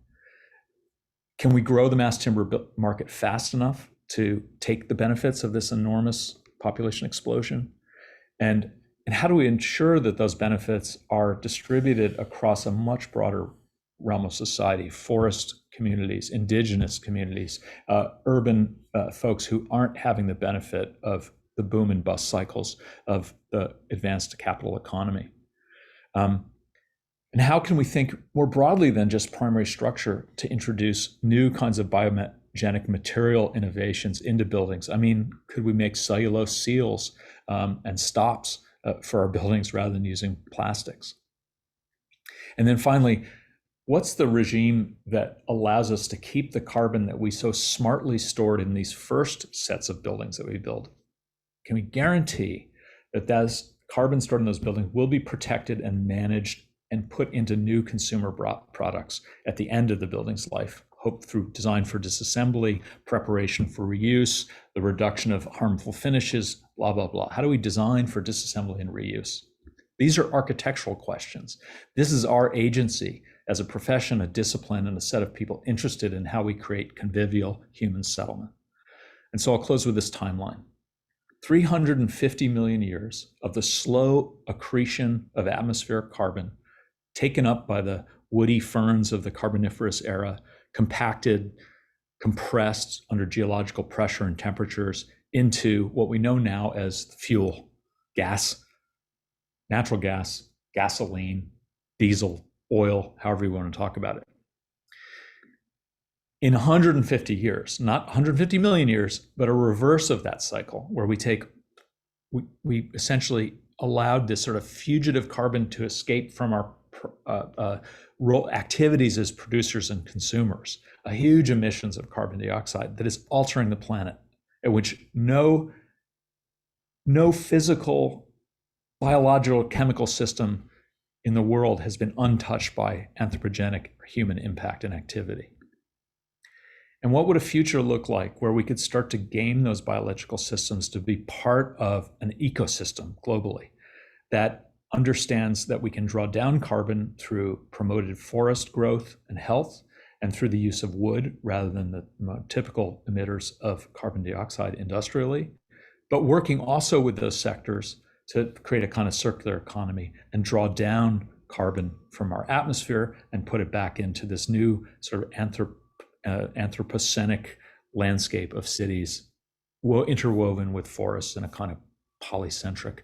Can we grow the mass timber market fast enough to take the benefits of this enormous population explosion? And how do we ensure that those benefits are distributed across a much broader realm of society? Forest communities, indigenous communities, urban folks who aren't having the benefit of the boom and bust cycles of the advanced capital economy. And how can we think more broadly than just primary structure to introduce new kinds of biogenic material innovations into buildings? I mean, could we make cellulose seals and stops for our buildings rather than using plastics? And then finally, what's the regime that allows us to keep the carbon that we so smartly stored in these first sets of buildings that we build? Can we guarantee that those carbon stored in those buildings will be protected and managed and put into new consumer products at the end of the building's life, hope through design for disassembly, preparation for reuse, the reduction of harmful finishes, blah, blah, blah. How do we design for disassembly and reuse? These are architectural questions. This is our agency as a profession, a discipline, and a set of people interested in how we create convivial human settlement. And so I'll close with this timeline. 350 million years of the slow accretion of atmospheric carbon taken up by the woody ferns of the Carboniferous era, compacted, compressed under geological pressure and temperatures into what we know now as fuel, gas, natural gas, gasoline, diesel, oil, however you want to talk about it. In 150 years, not 150 million years, but a reverse of that cycle, where we essentially allowed this sort of fugitive carbon to escape from our activities as producers and consumers, a huge emissions of carbon dioxide that is altering the planet, at which no physical, biological, chemical system in the world has been untouched by anthropogenic human impact and activity. And what would a future look like where we could start to game those biological systems to be part of an ecosystem globally that understands that we can draw down carbon through promoted forest growth and health, and through the use of wood rather than the typical emitters of carbon dioxide industrially, but working also with those sectors to create a kind of circular economy and draw down carbon from our atmosphere and put it back into this new sort of anthropocenic landscape of cities, interwoven with forests in a kind of polycentric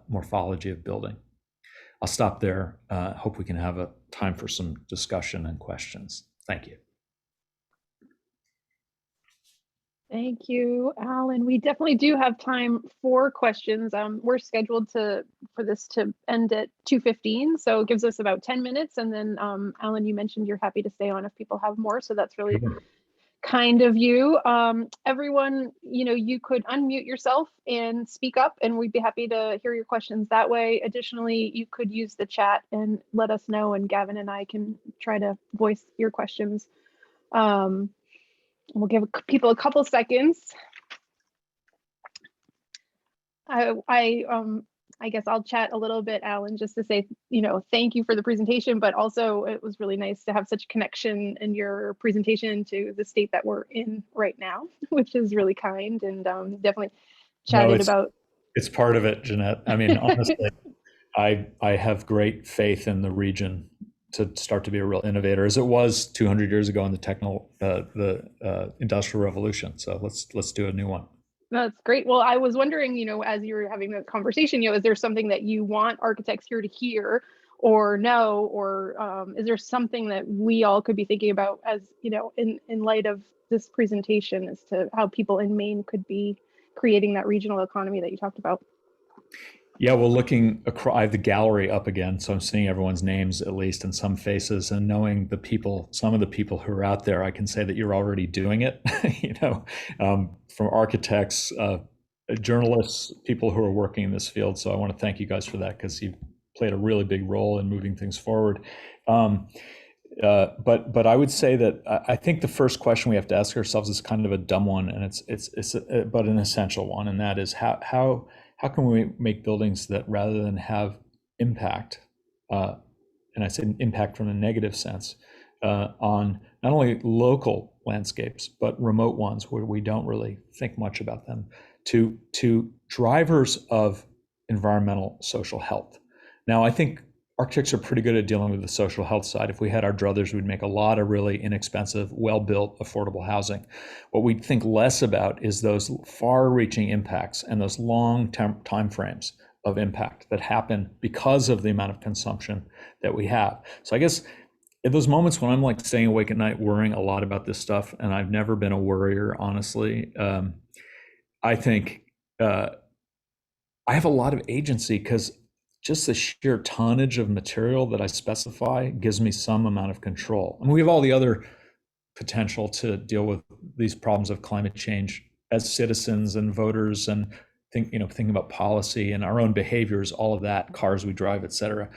morphology of building. I'll stop there. Hope we can have a time for some discussion and questions. Thank you. Thank you, Alan. We definitely do have time for questions. We're scheduled for this to end at 2:15, so it gives us about 10 minutes. And then, Alan, you mentioned you're happy to stay on if people have more, so that's really kind of you. Everyone, you could unmute yourself and speak up, and we'd be happy to hear your questions that way. Additionally, you could use the chat and let us know, and Gavin and I can try to voice your questions. We'll give people a couple seconds. I guess I'll chat a little bit, Alan, just to say, thank you for the presentation, but also it was really nice to have such connection in your presentation to the state that we're in right now, which is really kind, and definitely chatted about. It's part of it, Jeanette. I mean, honestly, I have great faith in the region to start to be a real innovator, as it was 200 years ago in the Industrial Revolution. So let's do a new one. That's great. Well, I was wondering, as you were having the conversation, is there something that you want architects here to hear or know, or is there something that we all could be thinking about as, in light of this presentation as to how people in Maine could be creating that regional economy that you talked about? Yeah, well, looking across, I have the gallery up again, so I'm seeing everyone's names at least and some faces, and knowing the people, some of the people who are out there, I can say that you're already doing it. From architects, journalists, people who are working in this field. So I want to thank you guys for that because you've played a really big role in moving things forward. But I would say that I think the first question we have to ask ourselves is kind of a dumb one, and but an essential one, and that is how can we make buildings that rather than have impact, and I say impact from a negative sense, on not only local landscapes but remote ones where we don't really think much about them, to drivers of environmental social health. Now, I think architects are pretty good at dealing with the social health side. If we had our druthers, we'd make a lot of really inexpensive, well-built, affordable housing. What we think less about is those far-reaching impacts and those long time frames of impact that happen because of the amount of consumption that we have. So I guess at those moments when I'm like staying awake at night worrying a lot about this stuff, and I've never been a worrier, honestly, I think I have a lot of agency because just the sheer tonnage of material that I specify gives me some amount of control. And we have all the other potential to deal with these problems of climate change as citizens and voters, and thinking about policy and our own behaviors, all of that, cars we drive, et cetera.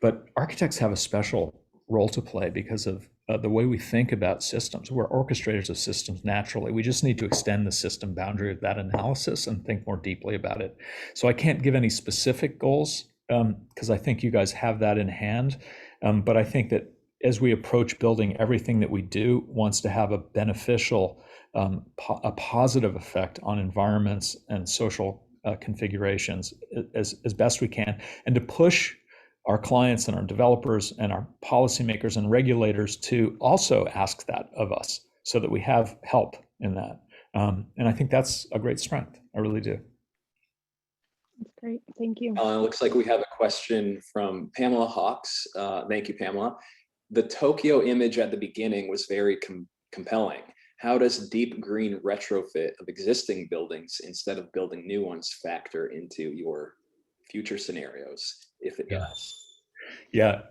But architects have a special role to play because of the way we think about systems. We're orchestrators of systems naturally. We just need to extend the system boundary of that analysis and think more deeply about it. So I can't give any specific goals because I think you guys have that in hand. But I think that as we approach building, everything that we do wants to have a beneficial, a positive effect on environments and social configurations as best we can, and to push our clients and our developers and our policymakers and regulators to also ask that of us so that we have help in that. And I think that's a great strength. I really do. That's great. Thank you. Looks like we have a question from Pamela Hawks. Thank you, Pamela. The Tokyo image at the beginning was very compelling. How does deep green retrofit of existing buildings instead of building new ones factor into your future scenarios, if it does? Yeah,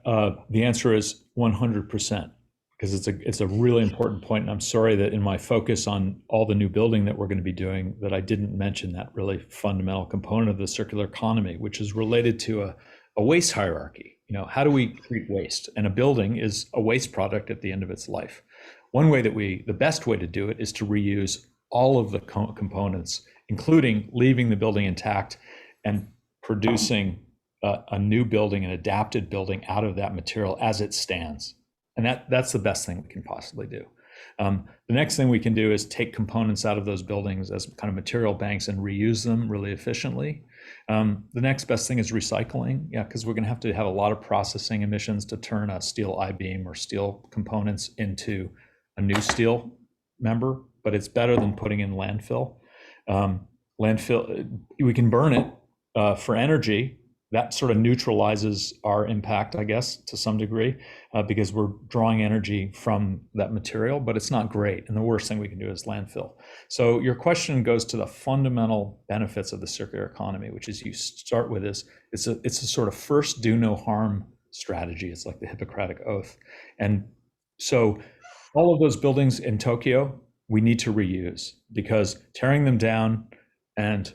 the answer is 100%, because it's a really important point. And I'm sorry that in my focus on all the new building that we're going to be doing, that I didn't mention that really fundamental component of the circular economy, which is related to a waste hierarchy. How do we treat waste? And a building is a waste product at the end of its life. One way the best way to do it is to reuse all of the components, including leaving the building intact and producing a new building, an adapted building out of that material as it stands. And that's the best thing we can possibly do. The next thing we can do is take components out of those buildings as kind of material banks and reuse them really efficiently. The next best thing is recycling, because we're going to have a lot of processing emissions to turn a steel I-beam or steel components into a new steel member, but it's better than putting in landfill. Landfill, we can burn it for energy. That sort of neutralizes our impact, I guess, to some degree, because we're drawing energy from that material, but it's not great. And the worst thing we can do is landfill. So your question goes to the fundamental benefits of the circular economy, which is you start with this. It's a sort of first do no harm strategy. It's like the Hippocratic Oath. And so all of those buildings in Tokyo, we need to reuse, because tearing them down and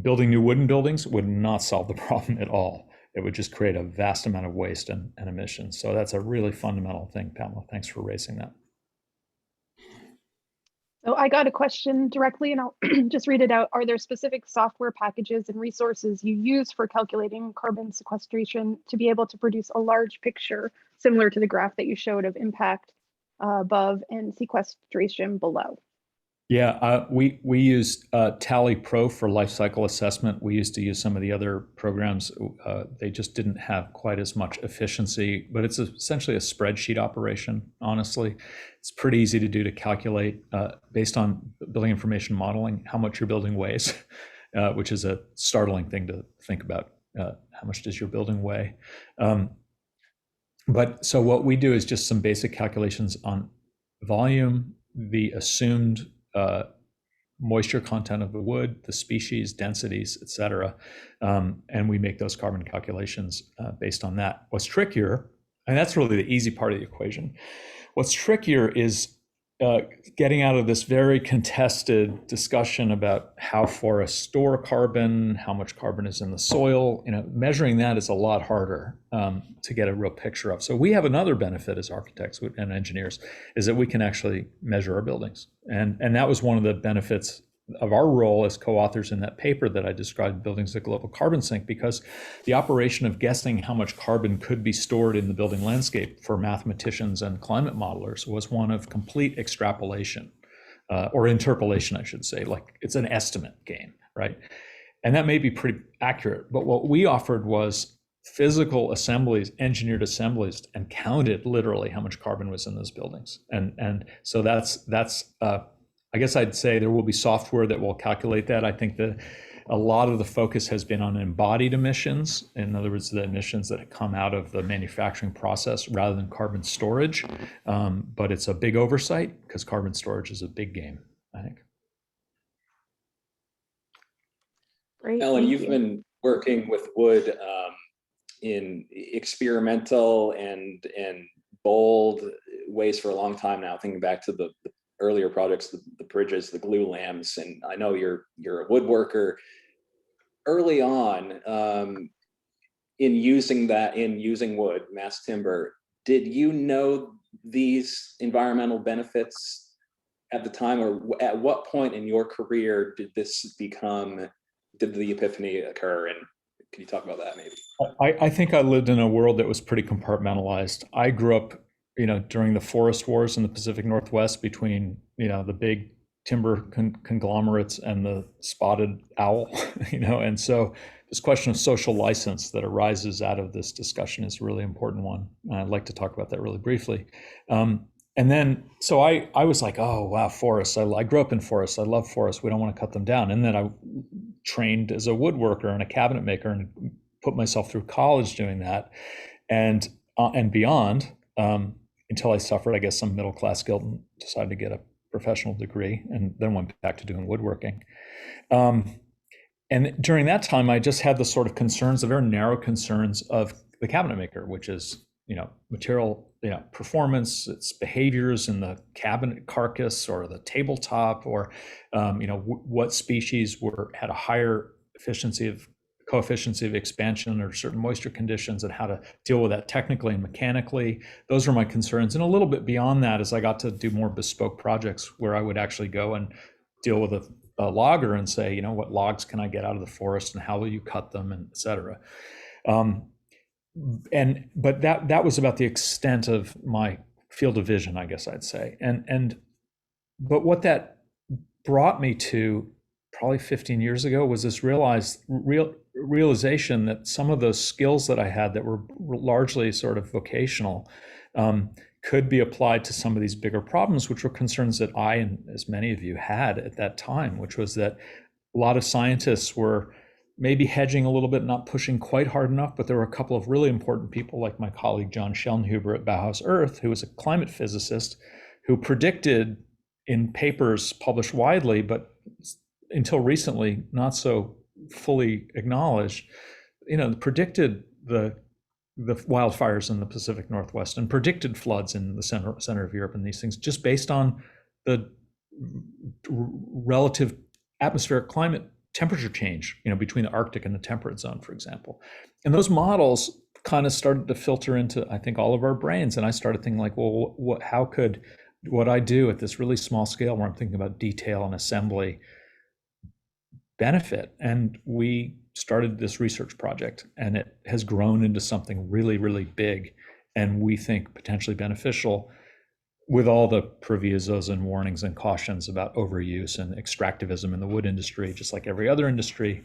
building new wooden buildings would not solve the problem at all. It would just create a vast amount of waste and emissions. So that's a really fundamental thing, Pamela. Thanks for raising that. So I got a question directly, and I'll just read it out. Are there specific software packages and resources you use for calculating carbon sequestration to be able to produce a large picture similar to the graph that you showed of impact above and sequestration below? Yeah, we use Tally Pro for life cycle assessment. We used to use some of the other programs. They just didn't have quite as much efficiency, but it's essentially a spreadsheet operation, honestly. It's pretty easy to do, to calculate based on building information modeling how much your building weighs, which is a startling thing to think about. How much does your building weigh? But so what we do is just some basic calculations on volume, the assumed moisture content of the wood, the species, densities, et cetera. And we make those carbon calculations based on that. What's trickier, and that's really the easy part of the equation. What's trickier is getting out of this very contested discussion about how forests store carbon, how much carbon is in the soil. Measuring that is a lot harder to get a real picture of. So we have another benefit as architects and engineers, is that we can actually measure our buildings. And that was one of the benefits of our role as co-authors in that paper that I described, Buildings, a Global Carbon Sink, because the operation of guessing how much carbon could be stored in the building landscape for mathematicians and climate modelers was one of complete extrapolation, or interpolation, I should say. Like, it's an estimate game, right? And that may be pretty accurate, but what we offered was physical assemblies, engineered assemblies, and counted literally how much carbon was in those buildings. And so that's I guess I'd say there will be software that will calculate that. I think that a lot of the focus has been on embodied emissions, in other words, the emissions that come out of the manufacturing process rather than carbon storage. But it's a big oversight because carbon storage is a big game, I think. Great. Ellen, you've been working with wood in experimental and bold ways for a long time now, thinking back to the earlier projects, the bridges, the glue lamps, and I know you're a woodworker. Early on, in using wood, mass timber, did you know these environmental benefits at the time, or at what point in your career did the epiphany occur? And can you talk about that maybe? I think I lived in a world that was pretty compartmentalized. I grew up during the forest wars in the Pacific Northwest between, the big timber conglomerates and the spotted owl, and so this question of social license that arises out of this discussion is a really important one. I'd like to talk about that really briefly. And then, so I was like, oh, wow, forests. I grew up in forests. I love forests. We don't want to cut them down. And then I trained as a woodworker and a cabinet maker and put myself through college doing that and beyond. Until I suffered, I guess, some middle-class guilt and decided to get a professional degree, and then went back to doing woodworking. And during that time, I just had the sort of concerns, the very narrow concerns of the cabinet maker, which is, material, performance, its behaviors in the cabinet carcass or the tabletop, or, what species had a higher coefficient of expansion or certain moisture conditions, and how to deal with that technically and mechanically. Those were my concerns. And a little bit beyond that, as I got to do more bespoke projects where I would actually go and deal with a logger and say, what logs can I get out of the forest and how will you cut them, and et cetera. But that was about the extent of my field of vision, I guess I'd say. But what that brought me to probably 15 years ago was this realization that some of those skills that I had that were largely sort of vocational could be applied to some of these bigger problems, which were concerns that I, and as many of you, had at that time, which was that a lot of scientists were maybe hedging a little bit, not pushing quite hard enough, but there were a couple of really important people like my colleague John Schellenhuber at Bauhaus Earth, who was a climate physicist, who predicted in papers published widely, but until recently not so fully acknowledged, predicted the wildfires in the Pacific Northwest and predicted floods in the center of Europe and these things, just based on the relative atmospheric climate temperature change, between the Arctic and the temperate zone, for example. And those models kind of started to filter into, I think, all of our brains. And I started thinking like, well, how could what I do at this really small scale where I'm thinking about detail and assembly benefit? And we started this research project, and it has grown into something really, really big, and we think potentially beneficial, with all the provisos and warnings and cautions about overuse and extractivism in the wood industry, just like every other industry.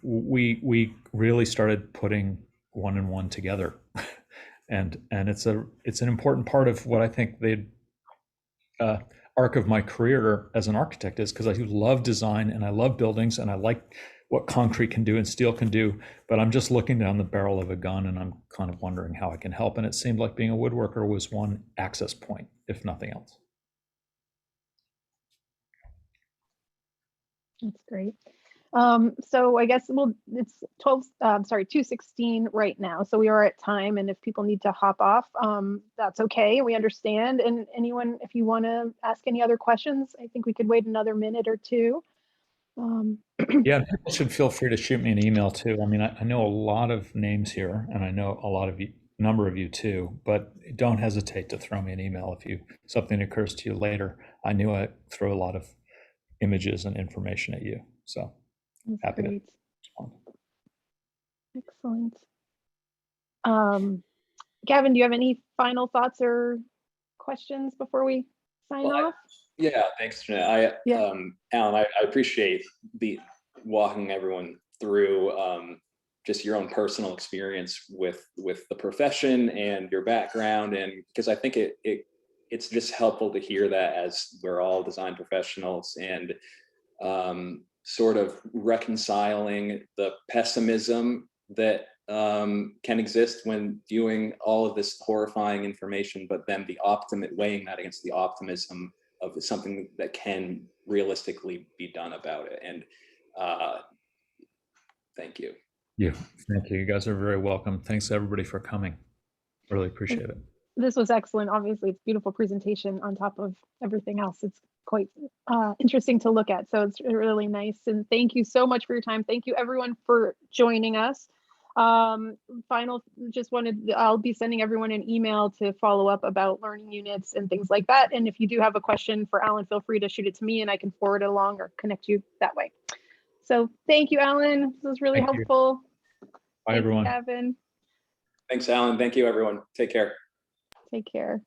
We really started putting one and one together, and it's an important part of what I think the arc of my career as an architect is, because I do love design and I love buildings and I like what concrete can do and steel can do, but I'm just looking down the barrel of a gun and I'm kind of wondering how I can help. And it seemed like being a woodworker was one access point, if nothing else. That's great. So I guess it's 2:16 right now. So we are at time, and if people need to hop off, that's okay. We understand. And anyone, if you want to ask any other questions, I think we could wait another minute or two. Yeah, people should feel free to shoot me an email too. I mean, I know a lot of names here, and I know a lot of you, number of you too, but don't hesitate to throw me an email if something occurs to you later. I knew I'd throw a lot of images and information at you. So That's happy great. to respond. Excellent. Gavin, do you have any final thoughts or questions before we sign off? Yeah, thanks, Jeanette. Yeah. Alan, I appreciate walking everyone through just your own personal experience with the profession and your background, and because I think it's just helpful to hear that as we're all design professionals, and sort of reconciling the pessimism that can exist when viewing all of this horrifying information, but then weighing that against the optimism of something that can realistically be done about it. And thank you. Yeah, thank you. You guys are very welcome. Thanks everybody for coming. Really appreciate it. This was excellent. Obviously, it's a beautiful presentation on top of everything else. It's quite interesting to look at. So it's really nice. And thank you so much for your time. Thank you everyone for joining us. I'll be sending everyone an email to follow up about learning units and things like that. And if you do have a question for Alan, feel free to shoot it to me and I can forward it along or connect you that way. So thank you, Alan. This was really helpful. Bye, everyone. Gavin. Thanks, Alan. Thank you, everyone. Take care. Take care.